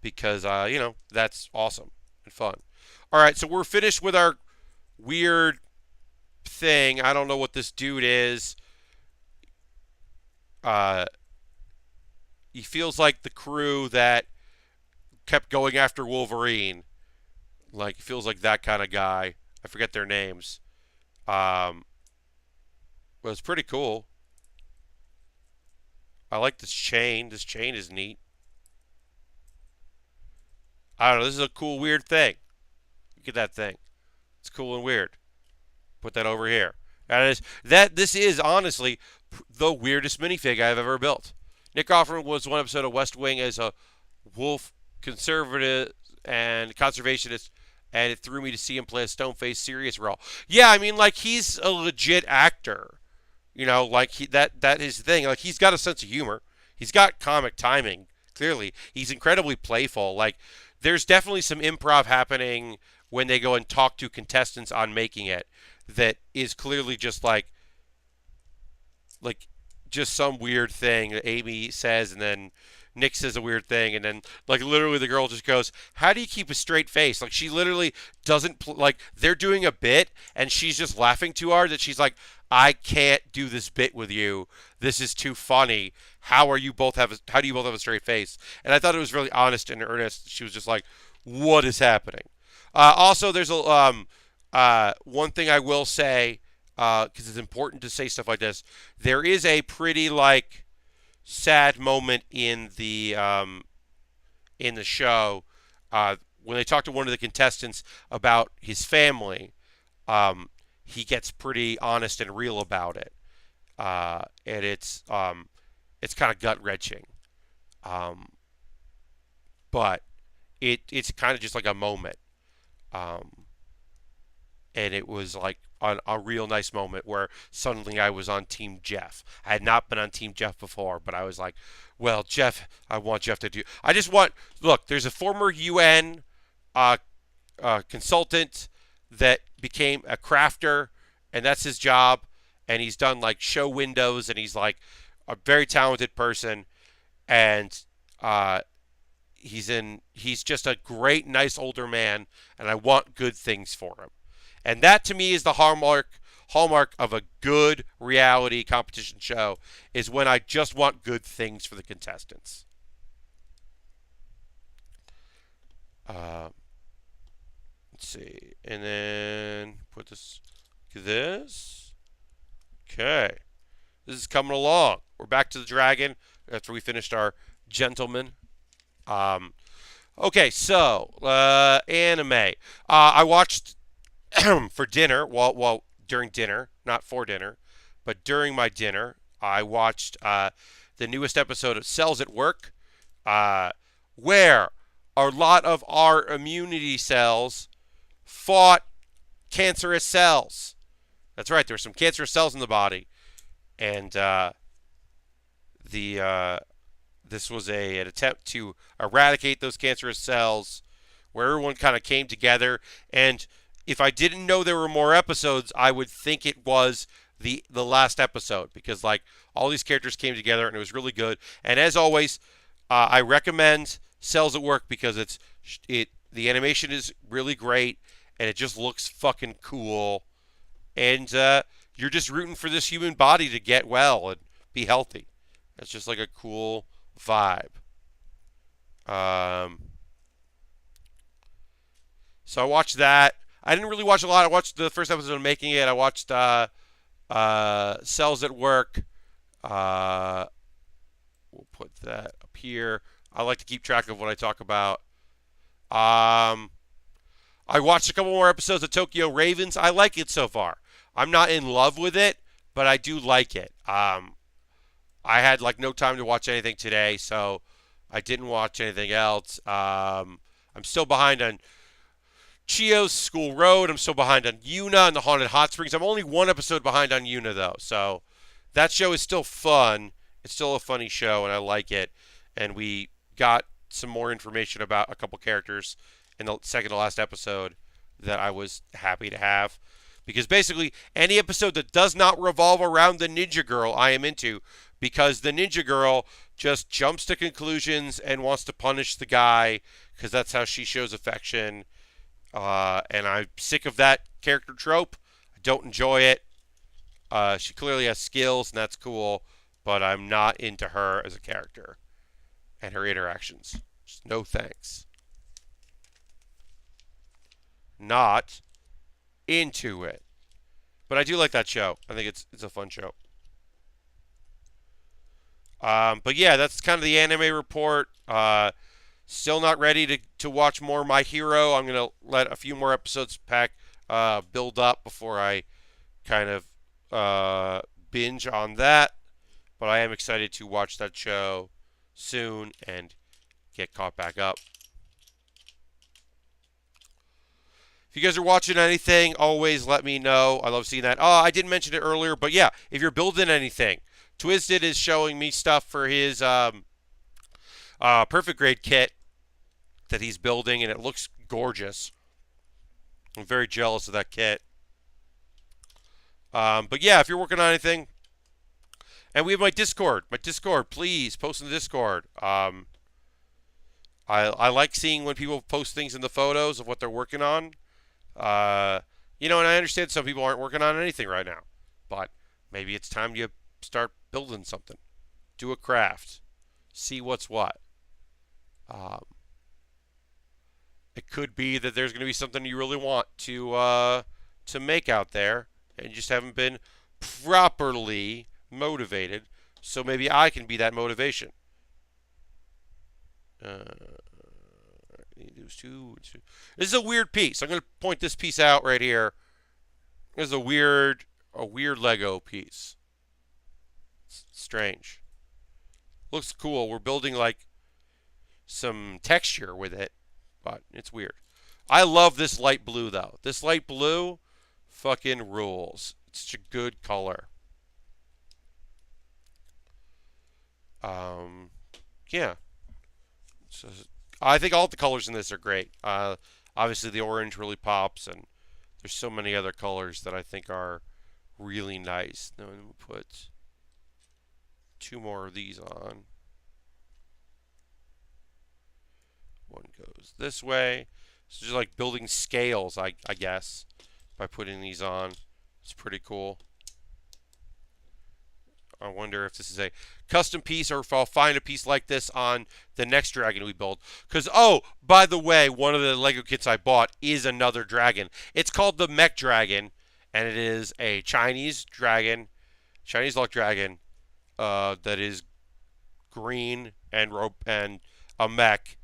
Because, that's awesome and fun. All right, so we're finished with our weird thing. I don't know what this dude is. Uh, he feels like the crew that kept going after Wolverine. Like, he feels like that kind of guy. I forget their names. But it's pretty cool. I like this chain. This chain is neat. I don't know. This is a cool, weird thing. Look at that thing. It's cool and weird. Put that over here. This is honestly the weirdest minifig I've ever built. Nick Offerman was one episode of West Wing as a wolf conservative and conservationist, and it threw me to see him play a stone-faced serious role. Yeah, I mean, like, he's a legit actor. You know, like, that is the thing. Like, he's got a sense of humor. He's got comic timing, clearly. He's incredibly playful. Like, there's definitely some improv happening when they go and talk to contestants on making it that is clearly just like just some weird thing that Amy says, and then Nick says a weird thing, and then like literally the girl just goes, "How do you keep a straight face?" Like, she literally doesn't like, they're doing a bit and she's just laughing too hard that she's like, "I can't do this bit with you. This is too funny. How do you both have a straight face?" And I thought it was really honest and earnest. She was just like, "What is happening?" Also, there's one thing I will say, because it's important to say stuff like this. There is a pretty like sad moment in the show when they talk to one of the contestants about his family. He gets pretty honest and real about it, and it's kind of gut wrenching, but it's kind of just like a moment. And it was like a real nice moment where suddenly I was on Team Jeff. I had not been on Team Jeff before, but I was like, well, Jeff, I want Jeff to do. Look, there's a former UN consultant that became a crafter, and that's his job. And he's done like show windows, and he's like a very talented person. And he's just a great, nice older man, and I want good things for him. And that, to me, is the hallmark of a good reality competition show, is when I just want good things for the contestants. Let's see. And then put this. Okay. This is coming along. We're back to the dragon after we finished our gentleman. Okay, so anime. I watched for dinner, during dinner, not for dinner, but during my dinner, I watched the newest episode of Cells at Work, where a lot of our immunity cells fought cancerous cells. That's right, there were some cancerous cells in the body, and this was an attempt to eradicate those cancerous cells, where everyone kind of came together. And if I didn't know there were more episodes, I would think it was the last episode, because like all these characters came together and it was really good. And as always, I recommend Cells at Work because the animation is really great and it just looks fucking cool. And you're just rooting for this human body to get well and be healthy. It's just like a cool vibe. So I watched that. I didn't really watch a lot. I watched the first episode of Making It. I watched Cells at Work. We'll put that up here. I like to keep track of what I talk about. I watched a couple more episodes of Tokyo Ravens. I like it so far. I'm not in love with it, but I do like it. I had like no time to watch anything today, so I didn't watch anything else. I'm still behind on Chio's School Road. I'm still behind on Yuna and the Haunted Hot Springs. I'm only one episode behind on Yuna, though. So that show is still fun. It's still a funny show, and I like it. And we got some more information about a couple characters in the second to last episode that I was happy to have. Because basically, any episode that does not revolve around the Ninja Girl, I am into. Because the Ninja Girl just jumps to conclusions and wants to punish the guy, because that's how she shows affection. And I'm sick of that character trope. I don't enjoy it. She clearly has skills, and that's cool, but I'm not into her as a character and her interactions. Just no thanks. Not into it. But I do like that show. I think it's a fun show. But yeah, that's kind of the anime report. Still not ready to watch more My Hero. I'm gonna let a few more episodes build up before I kind of binge on that. But I am excited to watch that show soon and get caught back up. If you guys are watching anything, always let me know. I love seeing that. Oh, I didn't mention it earlier, but yeah, if you're building anything, Twisted is showing me stuff for his perfect grade kit that he's building, and it looks gorgeous. I'm very jealous of that kit. But yeah, if you're working on anything, and we have my Discord. Please post in the Discord. I like seeing when people post things in the photos of what they're working on. And I understand some people aren't working on anything right now, but maybe it's time you start building something. Do a craft. See what's what. It could be that there's going to be something you really want to make out there, and you just haven't been properly motivated. So maybe I can be that motivation. This is a weird piece. I'm going to point this piece out right here. This is a weird Lego piece. It's strange. Looks cool. We're building like some texture with it, but it's weird. I love this light blue though. This light blue fucking rules. It's such a good color. Yeah. So I think all the colors in this are great. Obviously the orange really pops, and there's so many other colors that I think are really nice. Now we'll put 2 more of these on. One goes this way. So just like building scales, I guess, by putting these on. It's pretty cool. I wonder if this is a custom piece or if I'll find a piece like this on the next dragon we build. Because, oh, by the way, one of the Lego kits I bought is another dragon. It's called the Mech Dragon, and it is a Chinese dragon, Chinese luck dragon, that is green and a mech.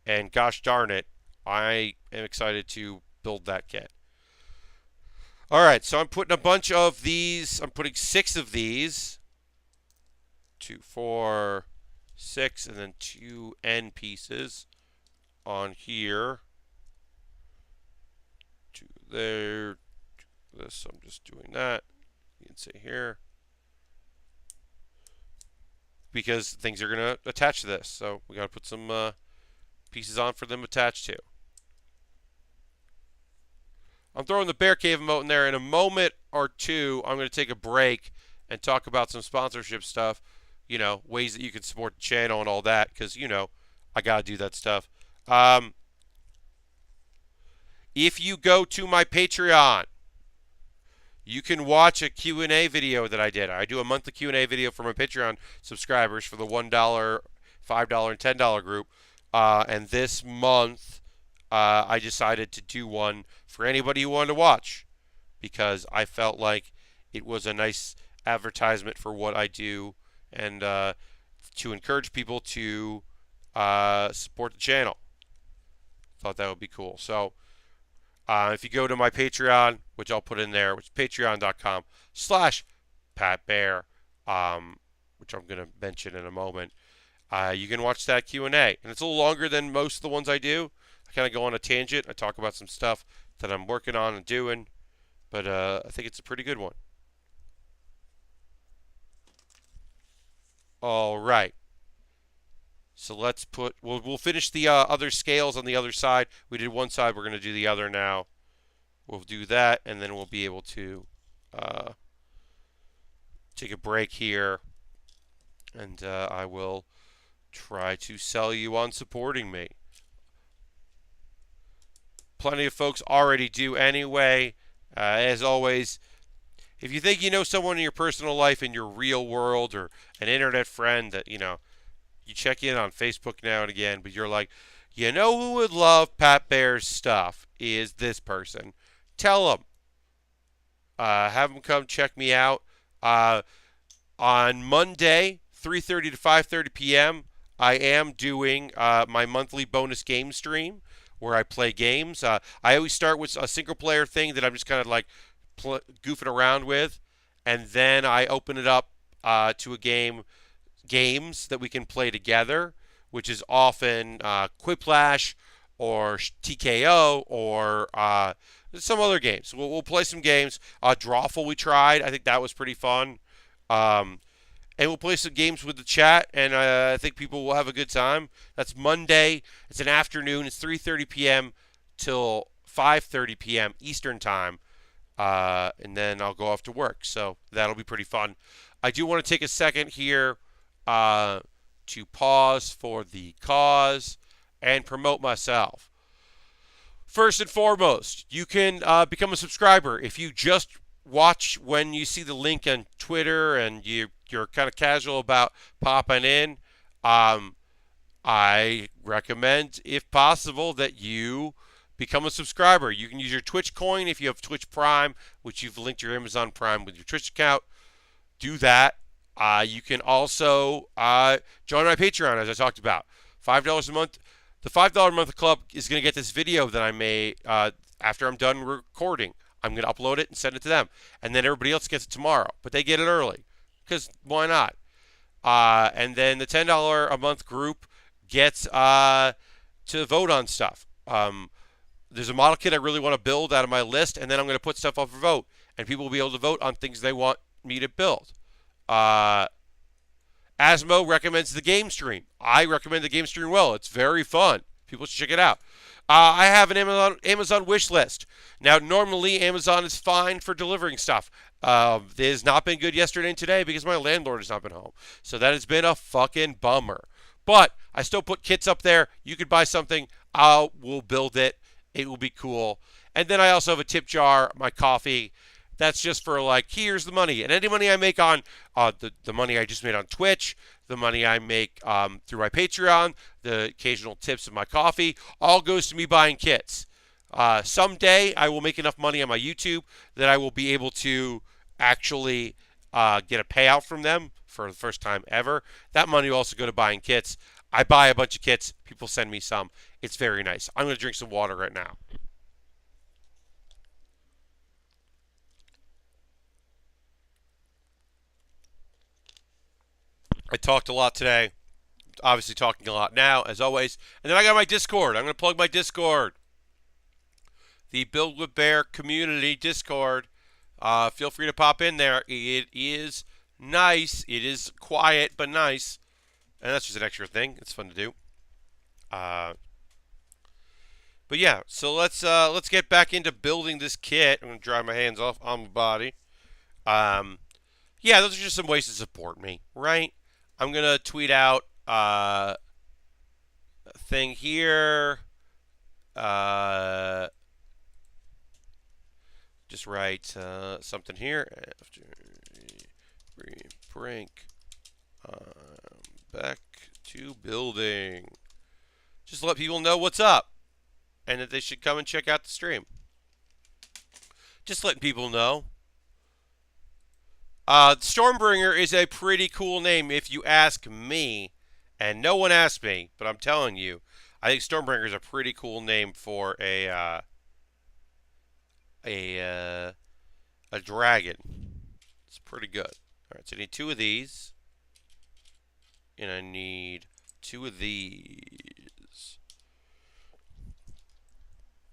And gosh darn it, I am excited to build that kit. All right, so I'm putting a bunch of these. I'm putting 6 of these. 2, 4, 6, and then 2 end pieces on here. 2 there. 2 this. So I'm just doing that. You can see here. Because things are going to attach to this. So we got to put some pieces on for them attached to. I'm throwing the Bear Cave emote in there. In a moment or two, I'm going to take a break and talk about some sponsorship stuff. Ways that you can support the channel and all that, because, I got to do that stuff. If you go to my Patreon, you can watch a Q&A video that I did. I do a monthly Q&A video for my Patreon subscribers for the $1, $5, and $10 group. And this month, I decided to do one for anybody who wanted to watch, because I felt like it was a nice advertisement for what I do, and to encourage people to support the channel. Thought that would be cool. So if you go to my Patreon, which I'll put in there, which is patreon.com/PatBaer, which I'm going to mention in a moment, you can watch that Q&A. And it's a little longer than most of the ones I do. I kind of go on a tangent. I talk about some stuff that I'm working on and doing, but I think it's a pretty good one. All right. So we'll finish the other scales on the other side. We did one side. We're going to do the other now. We'll do that, and then we'll be able to take a break here, and I will try to sell you on supporting me. Plenty of folks already do anyway. As always, If you think you know someone in your personal life, in your real world, or an internet friend that, you check in on Facebook now and again, but you're like, you know who would love Pat Baer's stuff is this person. Tell them. Have them come check me out. Uh, on Monday, 3:30 to 5:30 p.m., I am doing my monthly bonus game stream where I play games. I always start with a single player thing that I'm just kind of like goofing around with, and then I open it up to a games that we can play together, which is often Quiplash or TKO or some other games. We'll play some games. Drawful we tried. I think that was pretty fun. Um, and we'll play some games with the chat, and I think people will have a good time. That's Monday. It's an afternoon. It's 3:30 p.m. till 5:30 p.m. Eastern time, and then I'll go off to work. So that'll be pretty fun. I do want to take a second here to pause for the cause and promote myself. First and foremost, you can become a subscriber if you just watch when you see the link on Twitter and you're kind of casual about popping in. I recommend, if possible, that you become a subscriber. You can use your Twitch coin if you have Twitch Prime, which you've linked your Amazon Prime with your Twitch account. Do that. You can also join my Patreon, as I talked about. $5 a month. The $5 a month club is going to get this video that I made after I'm done recording. I'm going to upload it and send it to them. And then everybody else gets it tomorrow. But they get it early. Because why not? And then the $10 a month group gets to vote on stuff. There's a model kit I really want to build out of my list. And then I'm going to put stuff up for vote. And people will be able to vote on things they want me to build. Asmo recommends the game stream. I recommend the game stream well. It's very fun. People should check it out. I have an Amazon wish list. Now, normally Amazon is fine for delivering stuff. It has not been good yesterday and today because my landlord has not been home. So that has been a fucking bummer. But I still put kits up there. You could buy something. We'll build it. It will be cool. And then I also have a tip jar, my coffee. That's just for like, here's the money. And any money I make on the money I just made on Twitch, the money I make through my Patreon, the occasional tips of my coffee, all goes to me buying kits. Someday I will make enough money on my YouTube that I will be able to actually get a payout from them for the first time ever. That money will also go to buying kits. I buy a bunch of kits. People send me some. It's very nice. I'm going to drink some water right now. I talked a lot today. Obviously talking a lot now, as always. And then I got my Discord. I'm going to plug my Discord. The Build with Baer community Discord. Feel free to pop in there. It is nice. It is quiet, but nice. And that's just an extra thing. It's fun to do. But yeah, so let's get back into building this kit. I'm going to dry my hands off on my body. Yeah, those are just some ways to support me, right? I'm going to tweet out a thing here. Just write something here. After we break, back to building. Just let people know what's up and that they should come and check out the stream. Just letting people know. Stormbringer is a pretty cool name if you ask me, and no one asked me, but I'm telling you, I think Stormbringer is a pretty cool name for a dragon. It's pretty good. All right, so I need 2 of these, and I need 2 of these.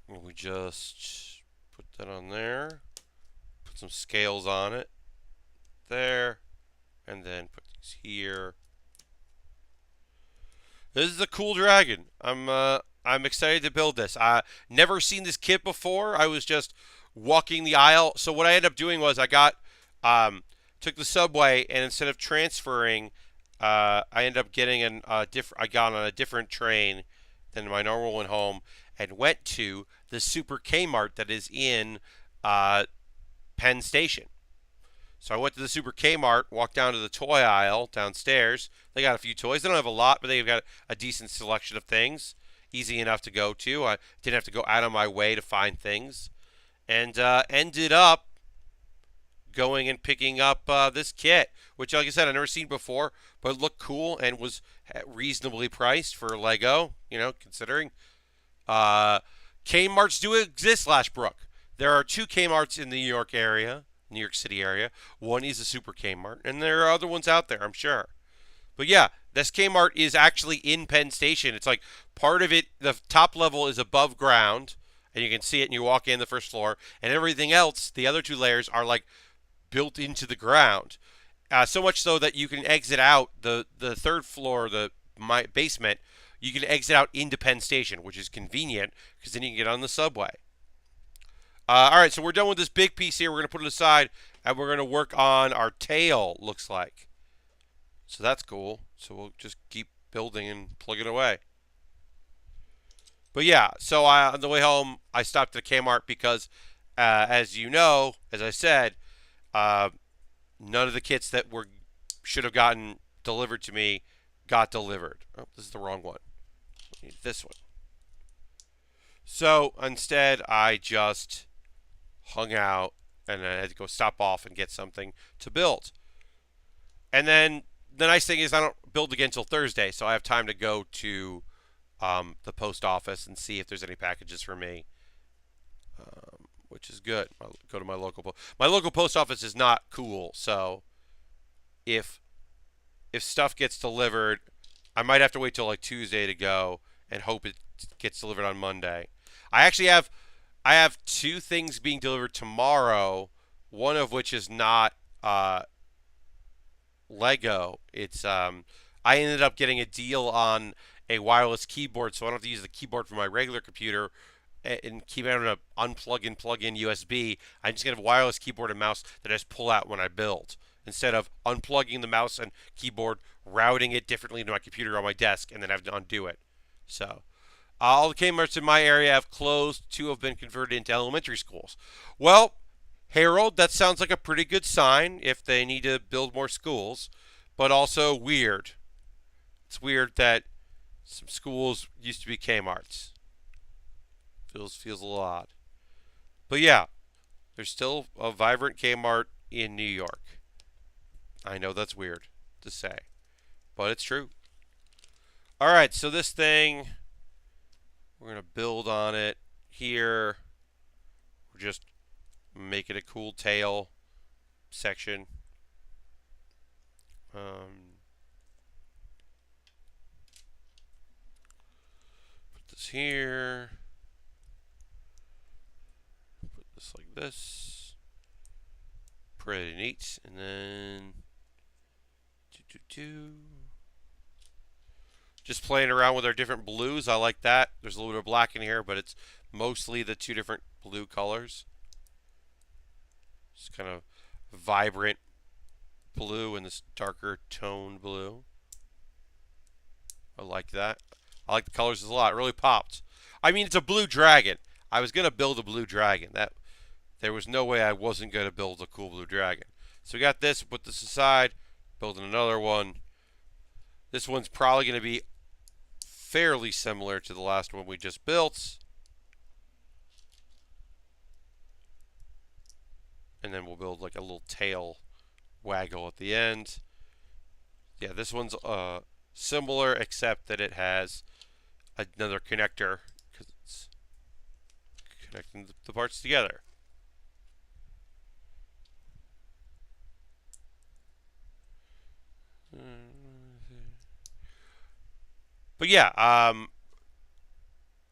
And we just put that on there, put some scales on it. There, and then put these here. This is a cool dragon. I'm excited to build this. I never seen this kit before. I was just walking the aisle. So what I ended up doing was I got took the subway, and instead of transferring, I ended up getting I got on a different train than my normal one home, and went to the Super Kmart that is in Penn Station. So I went to the Super Kmart, walked down to the toy aisle downstairs. They got a few toys. They don't have a lot, but they've got a decent selection of things. Easy enough to go to. I didn't have to go out of my way to find things. And ended up going and picking up this kit, which, like I said, I've never seen before, but it looked cool and was reasonably priced for Lego, considering. Kmarts do exist, Lashbrook. There are two Kmarts in the New York City area. One is a Super Kmart, and there are other ones out there, I'm sure. But yeah, this Kmart is actually in Penn Station. It's like part of it, the top level is above ground, and you can see it and you walk in the first floor, and everything else, the other two layers, are like built into the ground. So much so that you can exit out the third floor, my basement, you can exit out into Penn Station, which is convenient because then you can get on the subway. All right, so we're done with this big piece here. We're going to put it aside, and we're going to work on our tail, looks like. So that's cool. So we'll just keep building and plugging away. But yeah, so on the way home, I stopped at Kmart because, as you know, as I said, none of the kits that should have gotten delivered to me got delivered. Oh, this is the wrong one. I need this one. So instead, I just hung out and I had to go stop off and get something to build. And then the nice thing is I don't build again until Thursday, so I have time to go to the post office and see if there's any packages for me, which is good. I'll go to my local post office is not cool, so if stuff gets delivered, I might have to wait till like Tuesday to go and hope it gets delivered on Monday. I have two things being delivered tomorrow, one of which is not Lego. It's I ended up getting a deal on a wireless keyboard, so I don't have to use the keyboard for my regular computer and keep having to unplug and plug in USB. I'm just gonna have a wireless keyboard and mouse that I just pull out when I build, instead of unplugging the mouse and keyboard, routing it differently to my computer on my desk, and then having to undo it. So all the Kmarts in my area have closed. Two have been converted into elementary schools. Well, Harold, that sounds like a pretty good sign if they need to build more schools, but also weird. It's weird that some schools used to be Kmarts. Feels a little odd. But yeah, there's still a vibrant Kmart in New York. I know that's weird to say, but it's true. All right, so this thing, we're going to build on it here. We're just making a cool tail section. Put this here. Put this like this. Pretty neat. And then just playing around with our different blues. I like that. There's a little bit of black in here, but it's mostly the two different blue colors. It's kind of vibrant blue and this darker tone blue. I like that. I like the colors a lot. It really popped. I mean, it's a blue dragon. I was going to build a blue dragon. There was no way I wasn't going to build a cool blue dragon. So we got this. Put this aside. Building another one. This one's probably going to be fairly similar to the last one we just built. And then we'll build like a little tail waggle at the end. Yeah, this one's similar, except that it has another connector because it's connecting the parts together. But yeah,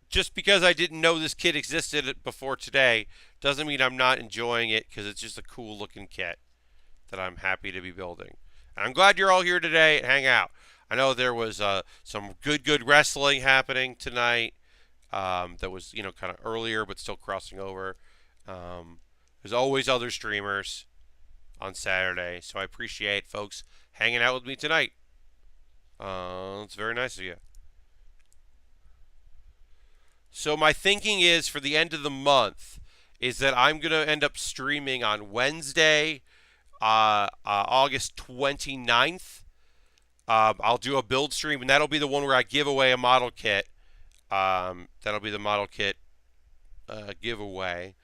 just because I didn't know this kit existed before today doesn't mean I'm not enjoying it, because it's just a cool looking kit that I'm happy to be building. And I'm glad you're all here today and hang out. I know there was some good wrestling happening tonight. That was kind of earlier but still crossing over. There's always other streamers on Saturday, so I appreciate folks hanging out with me tonight. It's very nice of you. So my thinking is, for the end of the month, is that I'm going to end up streaming on Wednesday, August 29th. I'll do a build stream, and that'll be the one where I give away a model kit. That'll be the model kit giveaway.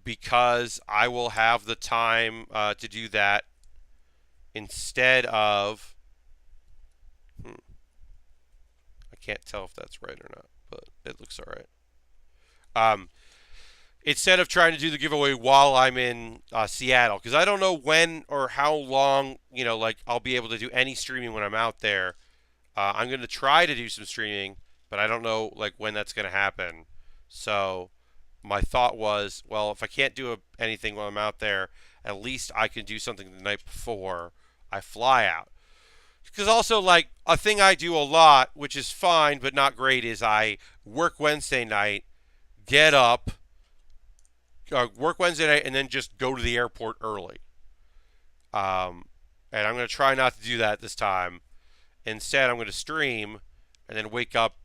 Because I will have the time to do that instead of... I can't tell if that's right or not, but it looks all right. Instead of trying to do the giveaway while I'm in Seattle, because I don't know when or how long, like I'll be able to do any streaming when I'm out there. I'm going to try to do some streaming, but I don't know like when that's going to happen. So my thought was, well, if I can't do anything while I'm out there, at least I can do something the night before I fly out. Because also, like, a thing I do a lot, which is fine but not great, is I work Wednesday night, get up, work Wednesday night, and then just go to the airport early. And I'm going to try not to do that this time. Instead, I'm going to stream and then wake up,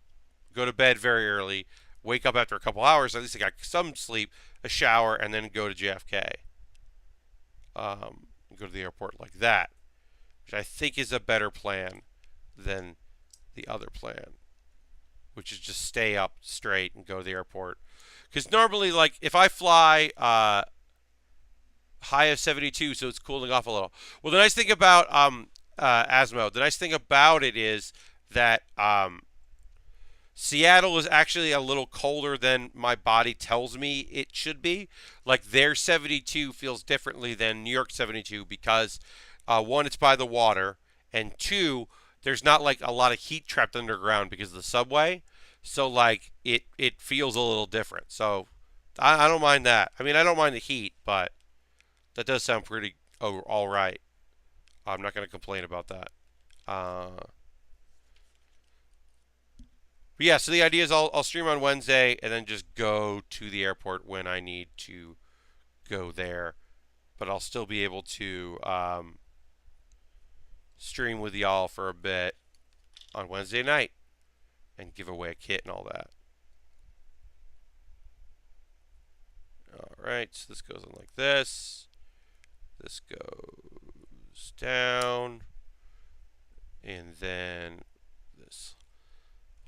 go to bed very early, wake up after a couple hours, at least I got some sleep, a shower, and then go to JFK. Go to the airport like that, which I think is a better plan than the other plan, which is just stay up straight and go to the airport. Because normally, like, if I fly high of 72, so it's cooling off a little. Well, the nice thing about Asmo, the nice thing about it is that Seattle is actually a little colder than my body tells me it should be. Like, their 72 feels differently than New York 72 because, one, it's by the water, and two, there's not, like, a lot of heat trapped underground because of the subway. So, like, it feels a little different. So, I don't mind that. I mean, I don't mind the heat, but that does sound pretty all right. I'm not going to complain about that. But yeah, so the idea is I'll stream on Wednesday and then just go to the airport when I need to go there. But I'll still be able to stream with y'all for a bit on Wednesday night and give away a kit and all that. Alright, so this goes on like this. This goes down. And then this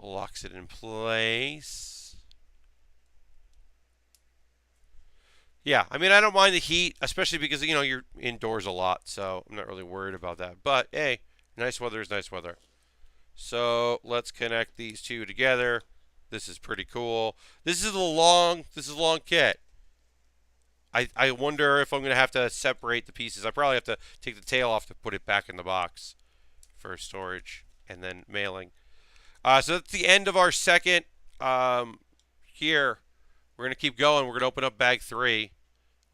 locks it in place. Yeah, I mean, I don't mind the heat, especially because, you're indoors a lot, so I'm not really worried about that. But, hey, nice weather is nice weather. So, let's connect these two together. This is pretty cool. This is a long kit. I wonder if I'm going to have to separate the pieces. I probably have to take the tail off to put it back in the box for storage and then mailing. So that's the end of our second here. We're going to keep going. We're going to open up bag 3.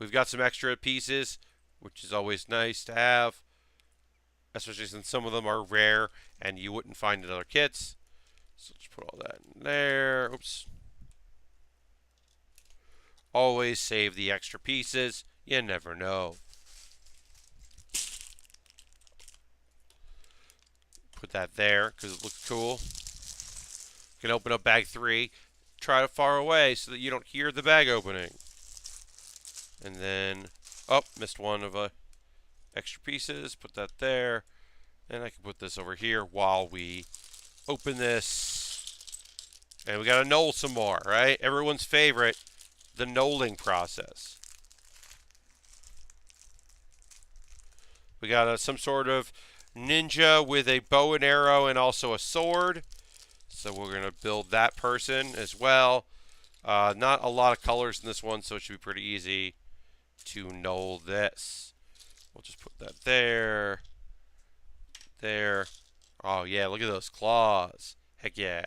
We've got some extra pieces, which is always nice to have, especially since some of them are rare and you wouldn't find in other kits. So let's put all that in there. Oops. Always save the extra pieces. You never know. Put that there because it looks cool. You can open up bag 3. Try it far away so that you don't hear the bag opening. And then, missed one of extra pieces. Put that there. And I can put this over here while we open this. And we got to knoll some more, right? Everyone's favorite, the knolling process. We got some sort of ninja with a bow and arrow and also a sword. So we're going to build that person as well. Not a lot of colors in this one, so it should be pretty easy to knoll this. We'll just put that there. There. Oh, yeah, look at those claws. Heck yeah.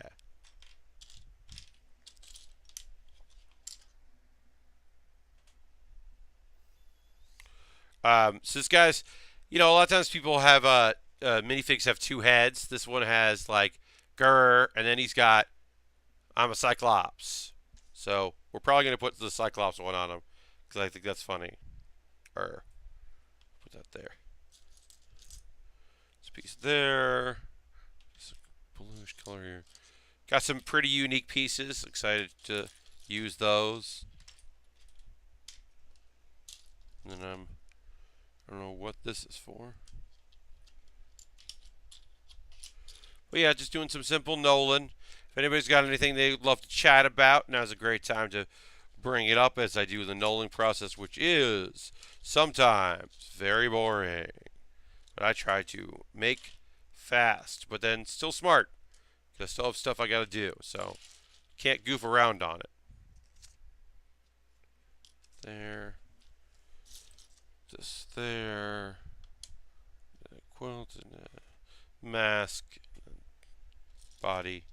So this guy's, a lot of times people have, minifigs have 2 heads. This one has, like, grr, and then he's got, I'm a Cyclops. So we're probably going to put the Cyclops one on him, because I think that's funny. Or, put that there. This piece there. This bluish color here. Got some pretty unique pieces. Excited to use those. And then I'm I don't know what this is for. But yeah, just doing some simple Nolan. If anybody's got anything they'd love to chat about, now's a great time to bring it up as I do the Nolan process, which is sometimes very boring. But I try to make fast, but then still smart. Because I still have stuff I got to do, so can't goof around on it. There. This there. Quilt and a mask. Body.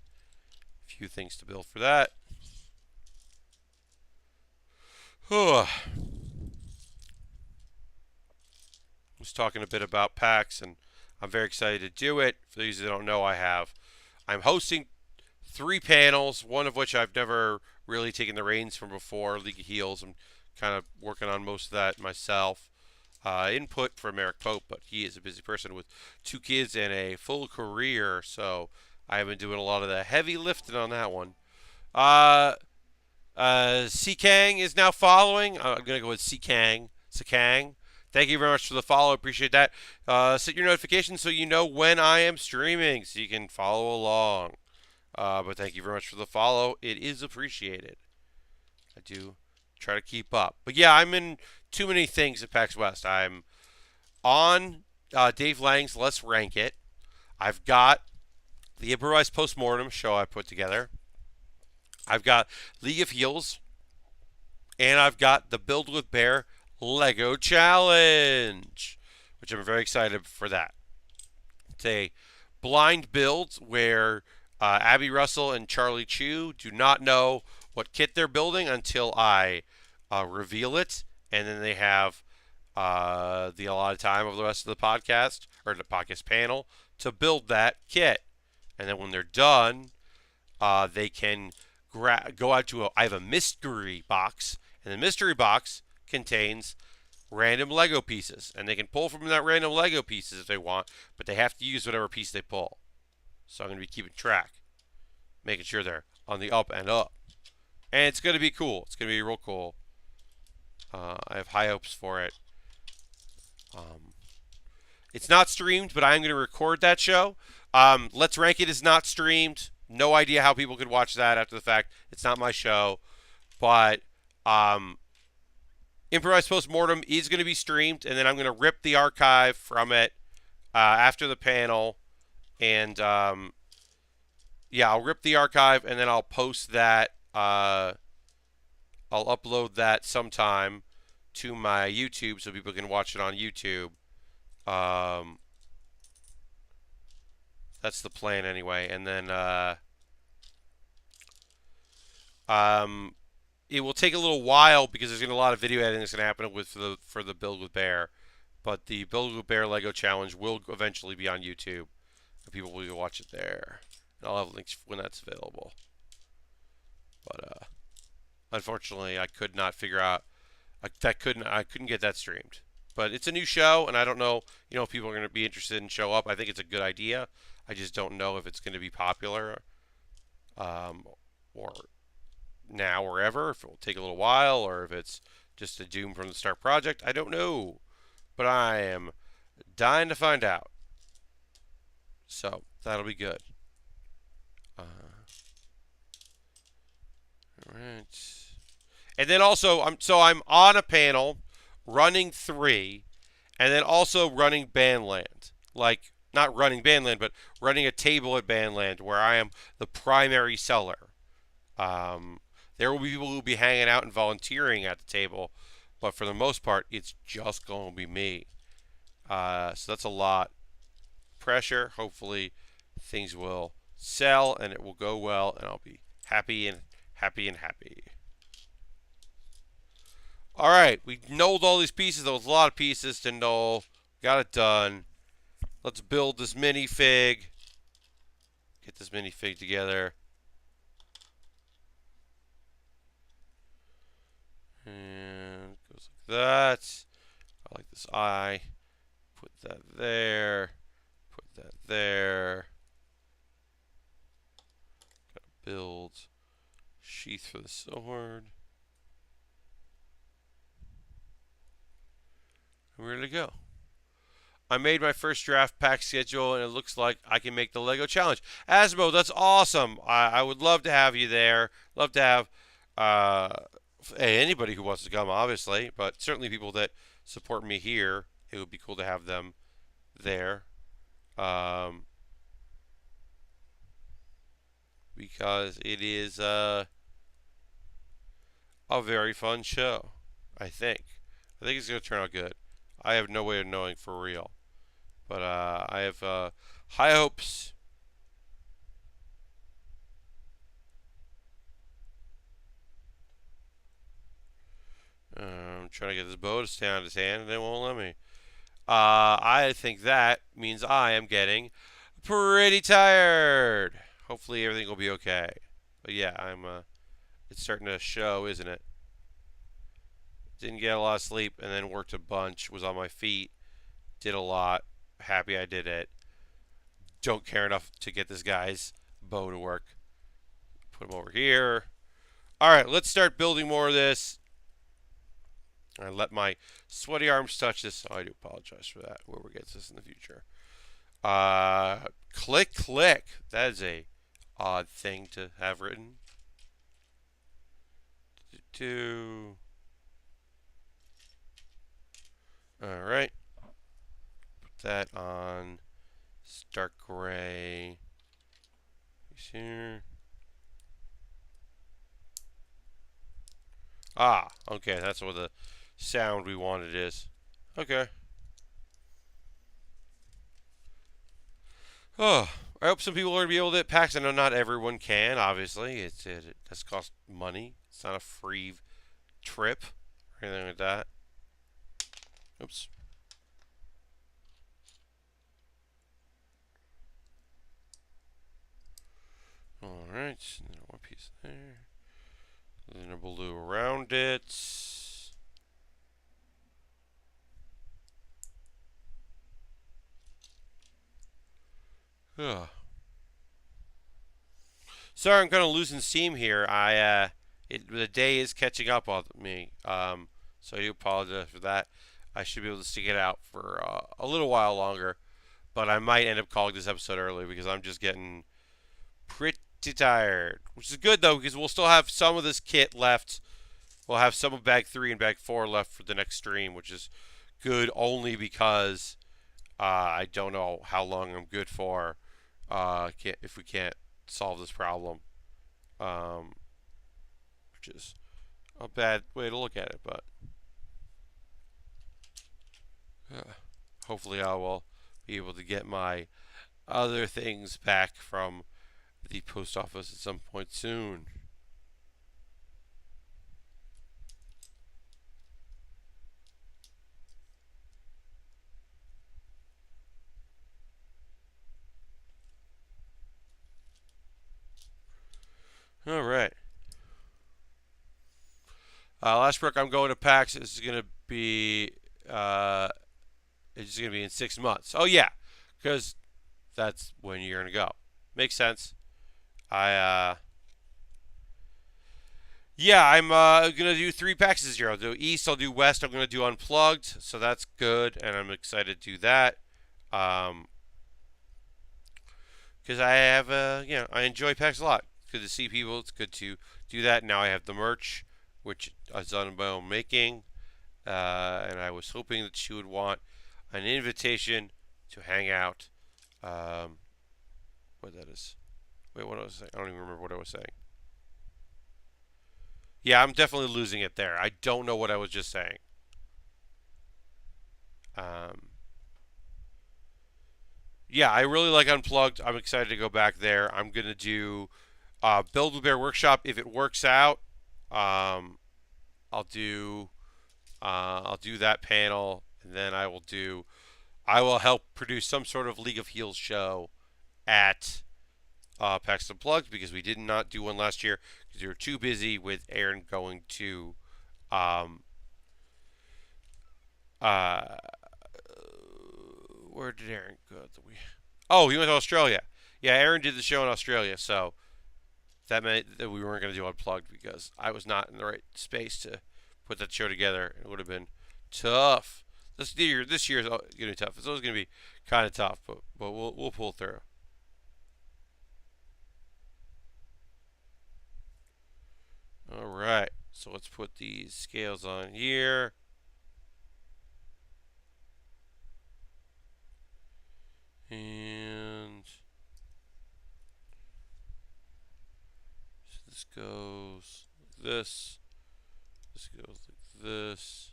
A few things to build for that. Was talking a bit about PAX, and I'm very excited to do it. For those that don't know, I'm hosting 3 panels, one of which I've never really taken the reins from before, League of Heels. I'm kind of working on most of that myself. Input from Eric Pope, but he is a busy person with 2 kids and a full career, so I've been doing a lot of the heavy lifting on that one. C Kang is now following. I'm going to go with C Kang. Thank you very much for the follow. Appreciate that. Set your notifications so you know when I am streaming so you can follow along. But thank you very much for the follow. It is appreciated. I do try to keep up. But yeah, I'm in too many things at PAX West. I'm on Dave Lang's Let's Rank It. I've got the improvised postmortem show I put together. I've got League of Heels. And I've got the Build with Baer Lego Challenge, which I'm very excited for that. It's a blind build where Abby Russell and Charlie Chu do not know what kit they're building until I reveal it, and then they have the allotted time of the rest of the podcast, or the podcast panel, to build that kit. And then when they're done, they can go out to I have a mystery box, and the mystery box contains random Lego pieces, and they can pull from that random Lego pieces if they want, but they have to use whatever piece they pull. So I'm going to be keeping track, making sure they're on the up and up. And it's going to be cool. It's going to be real cool. I have high hopes for it. It's not streamed, but I'm going to record that show. Let's Rank It is not streamed. No idea how people could watch that after the fact. It's not my show. But Improvised Postmortem is going to be streamed, and then I'm going to rip the archive from it after the panel. And, yeah, I'll rip the archive, and then I'll post that. I'll upload that sometime to my YouTube so people can watch it on YouTube. That's the plan anyway. And then it will take a little while because there's going to be a lot of video editing that's going to happen for the Build with Baer. But the Build with Baer Lego Challenge will eventually be on YouTube. And people will watch it there. And I'll have links when that's available. But unfortunately, I could not figure out I couldn't get that streamed. But it's a new show, and I don't know, if people are going to be interested and show up. I think it's a good idea. I just don't know if it's going to be popular, or now or ever. If it will take a little while, or if it's just a doom from the start project. I don't know, but I am dying to find out. So that'll be good. All right. And then also, I'm on a panel running 3, and then also running Bandland. Like, not running Bandland, but running a table at Bandland where I am the primary seller. There will be people who will be hanging out and volunteering at the table, but for the most part, it's just going to be me. So that's a lot of pressure. Hopefully, things will sell, and it will go well, and I'll be happy and happy and happy. All right, we knolled all these pieces. There was a lot of pieces to knoll. Got it done. Let's build this minifig. Get this minifig together. And it goes like that. I like this eye. Put that there. Put that there. Gotta build sheath for the sword. We're ready to go. I made my first draft pack schedule, and it looks like I can make the Lego challenge. Asmo, that's awesome. I would love to have you there. Love to have uh, anybody who wants to come, obviously, but certainly people that support me here. It would be cool to have them there. Um, because it is a very fun show. I think. I think it's going to turn out good. I have no way of knowing for real, but I have high hopes. I'm trying to get this bow to stay on his hand, and they won't let me. I think that means I am getting pretty tired. Hopefully everything will be okay. But yeah, I'm. It's starting to show, isn't it? Didn't get a lot of sleep, and then worked a bunch. Was on my feet. Did a lot. Happy I did it. Don't care enough to get this guy's bow to work. Put him over here. All right, let's start building more of this. I let my sweaty arms touch this. Oh, I do apologize for that. Whoever gets this in the future. Click, click. That is a odd thing to have written. All right. Put that on dark gray. Here. Ah, okay. That's what the sound we wanted is. Okay. Oh, I hope some people are going to be able to hit packs. I know not everyone can, obviously. It does cost money. It's not a free trip or anything like that. Oops. Alright, and then one piece there. Then a blue around it. Ugh. Sorry, I'm kind of losing steam here. The day is catching up on me. So I do apologize for that. I should be able to stick it out for a little while longer, but I might end up calling this episode early because I'm just getting pretty tired. Which is good though because we'll still have some of this kit left. We'll have some of bag 3 and bag 4 left for the next stream, which is good only because I don't know how long I'm good for. If we can't solve this problem, which is a bad way to look at it, but hopefully I will be able to get my other things back from the post office at some point soon. All right. Last break, I'm going to PAX. This is gonna be it's gonna be in 6 months. Oh yeah, because that's when you're gonna go. Makes sense. I yeah, I'm gonna do 3 packs this year. I'll do East, I'll do West. I'm gonna do Unplugged, so that's good, and I'm excited to do that. Because I have I enjoy packs a lot. It's good to see people. It's good to do that. Now I have the merch, which is on my own making, and I was hoping that she would want an invitation to hang out. What that is? Wait, what was I saying? I don't even remember what I was saying. Yeah, I'm definitely losing it there. I don't know what I was just saying. Yeah, I really like Unplugged. I'm excited to go back there. I'm gonna do Build with Bear Workshop if it works out. I'll do that panel, and then I will help produce some sort of League of Heels show at PAX Unplugged because we did not do one last year because we were too busy with Aaron going to where did Aaron go? Oh, he went to Australia. Yeah, Aaron did the show in Australia, so that meant that we weren't going to do Unplugged because I was not in the right space to put that show together. It would have been tough. this year is going to be tough. It's always going to be kind of tough, but we'll pull through. All right. So let's put these scales on here. And so this goes like this. This goes like this.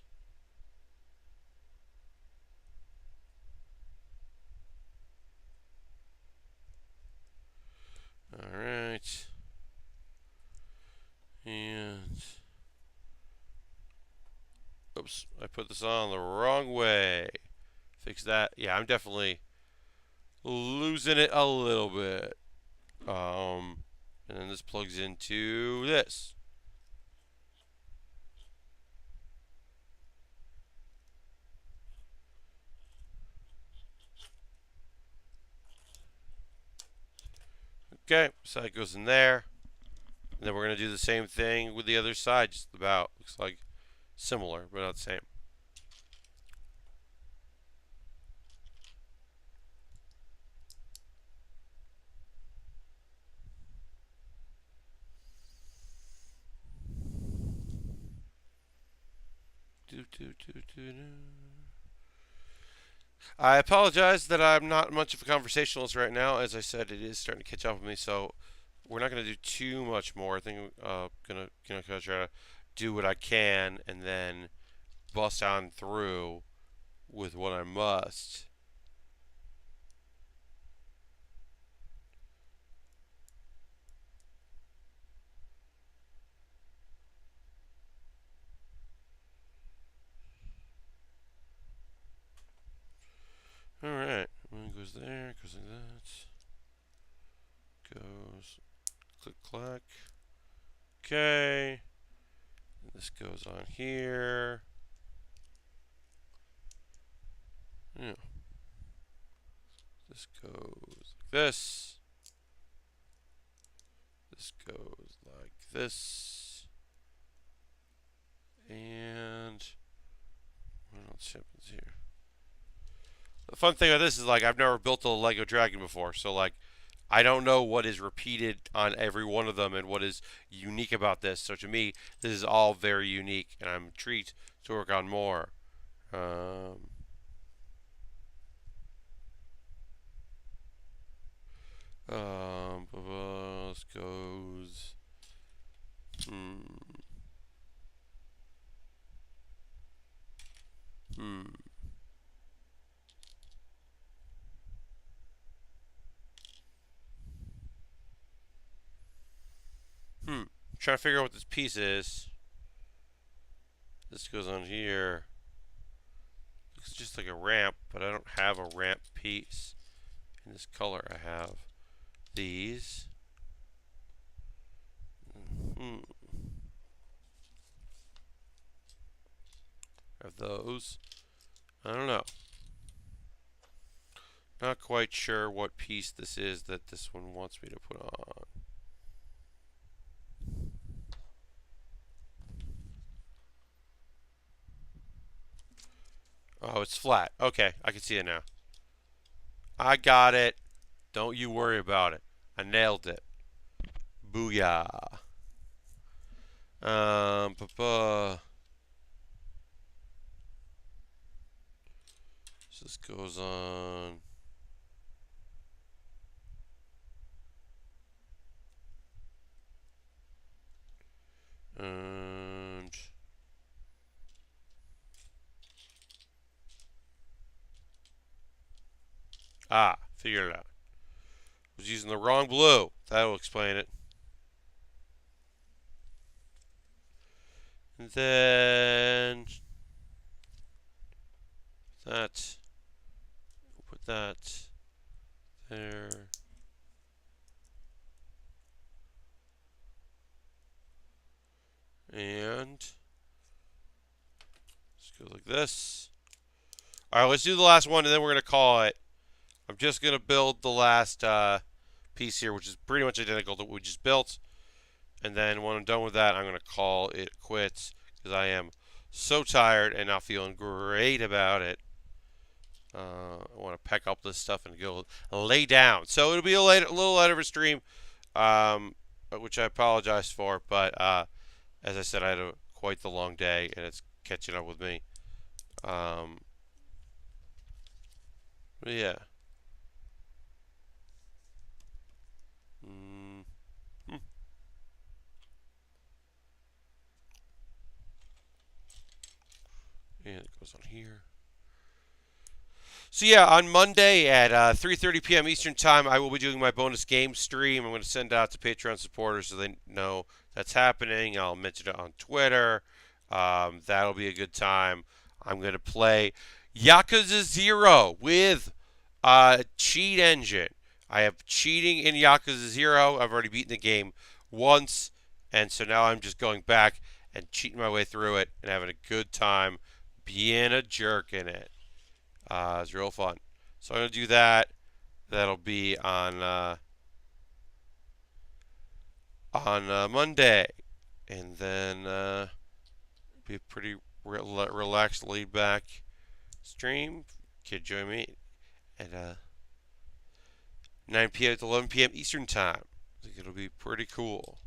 All right. And oops, I put this on the wrong way. Fix that. Yeah, I'm definitely losing it a little bit. And then this plugs into this. Okay, so that goes in there. And then we're going to do the same thing with the other side, just about. Looks like similar, but not the same. I apologize that I'm not much of a conversationalist right now. As I said, it is starting to catch up with me, so we're not going to do too much more. I think I'm gonna try to do what I can and then bust on through with what I must. All right, one goes there, goes like that, goes click clack. Okay, this goes on here. Yeah. This goes like this. This goes like this. And what else happens here? The fun thing about this is like I've never built a Lego dragon before, so like I don't know what is repeated on every one of them and what is unique about this. So to me, this is all very unique, and I'm intrigued to work on more. This goes. Hmm. Hmm. Hmm. Trying to figure out what this piece is. This goes on here. Looks just like a ramp, but I don't have a ramp piece in this color. I have these. Hmm. I have those. I don't know. Not quite sure what piece this is that this one wants me to put on. Oh, it's flat. Okay, I can see it now. I got it. Don't you worry about it. I nailed it. Booyah. So this goes on. And figured it out. I was using the wrong blue. That'll explain it. And then that. We'll put that there. And let's go like this. All right, let's do the last one, and then we're going to call it. I'm just going to build the last piece here, which is pretty much identical to what we just built. And then when I'm done with that, I'm going to call it quits because I am So tired and not feeling great about it. I want to pack up this stuff and go lay down. So it'll be a little later of a stream, which I apologize for. But as I said, I had quite the long day, and it's catching up with me. Yeah. Mm, hmm. Yeah, it goes on here. So yeah, on Monday at 3:30 p.m. Eastern Time, I will be doing my bonus game stream. I'm going to send out to Patreon supporters so they know that's happening. I'll mention it on Twitter. That'll be a good time. I'm going to play Yakuza 0 with Cheat Engine. I have cheating in Yakuza 0. I've already beaten the game once, and so now I'm just going back and cheating my way through it and having a good time being a jerk in it. It's real fun. So I'm going to do that. That'll be on Monday. And then be a pretty relaxed, laid back stream. Kid join me at 9 p.m. to 11 p.m. Eastern Time. I think it'll be pretty cool.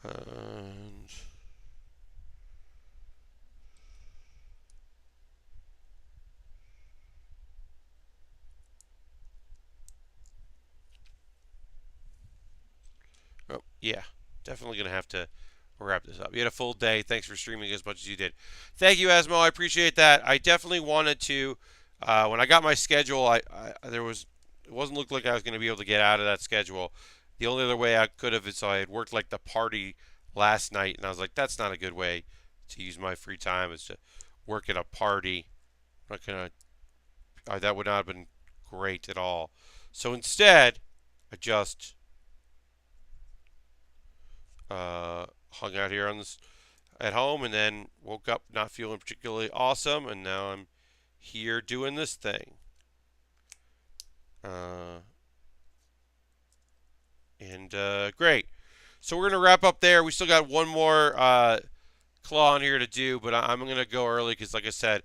And oh, yeah, definitely going to have to wrap this up. You had a full day. Thanks for streaming as much as you did. Thank you, Asmo. I appreciate that. I definitely wanted to. When I got my schedule, it wasn't look like I was going to be able to get out of that schedule. The only other way I could have is so I had worked like the party last night, and I was like, that's not a good way to use my free time is to work at a party. I'm not gonna. That would not have been great at all. So instead, I just hung out here on this at home, and then woke up not feeling particularly awesome, and now I'm here doing this thing. Great. So we're gonna wrap up there. We still got one more claw on here to do, but I'm gonna go early because, like I said,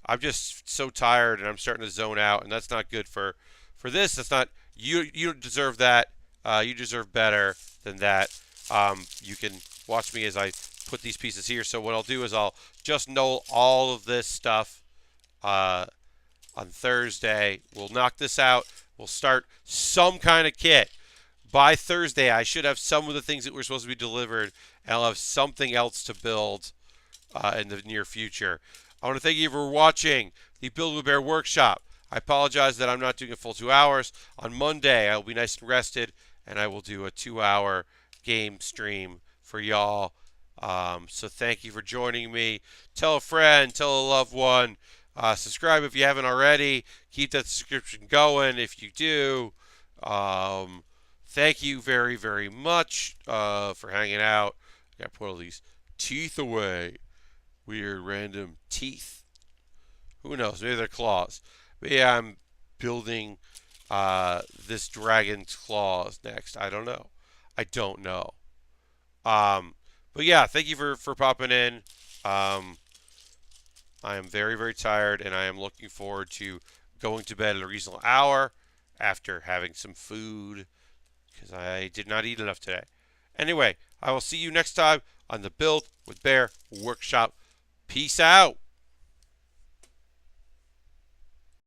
I'm just so tired and I'm starting to zone out, and that's not good for this. That's not you. You don't deserve that. You deserve better than that. You can watch me as I put these pieces here. So what I'll do is I'll just null all of this stuff on Thursday. We'll knock this out. We'll start some kind of kit. By Thursday, I should have some of the things that were supposed to be delivered, and I'll have something else to build in the near future. I want to thank you for watching the Build with Baer workshop. I apologize that I'm not doing a full 2 hours. On Monday, I will be nice and rested, and I will do a 2-hour game stream for y'all. So thank you for joining me. Tell a friend, tell a loved one. Subscribe if you haven't already. Keep that subscription going if you do. Thank you very, very much for hanging out. I got to put all these teeth away. Weird random teeth. Who knows? Maybe they're claws. But yeah, I'm building this dragon's claws next. I don't know. I don't know. But yeah, thank you for popping in. I am very, very tired, and I am looking forward to going to bed at a reasonable hour after having some food because I did not eat enough today. Anyway, I will see you next time on the Build with Baer workshop. Peace out.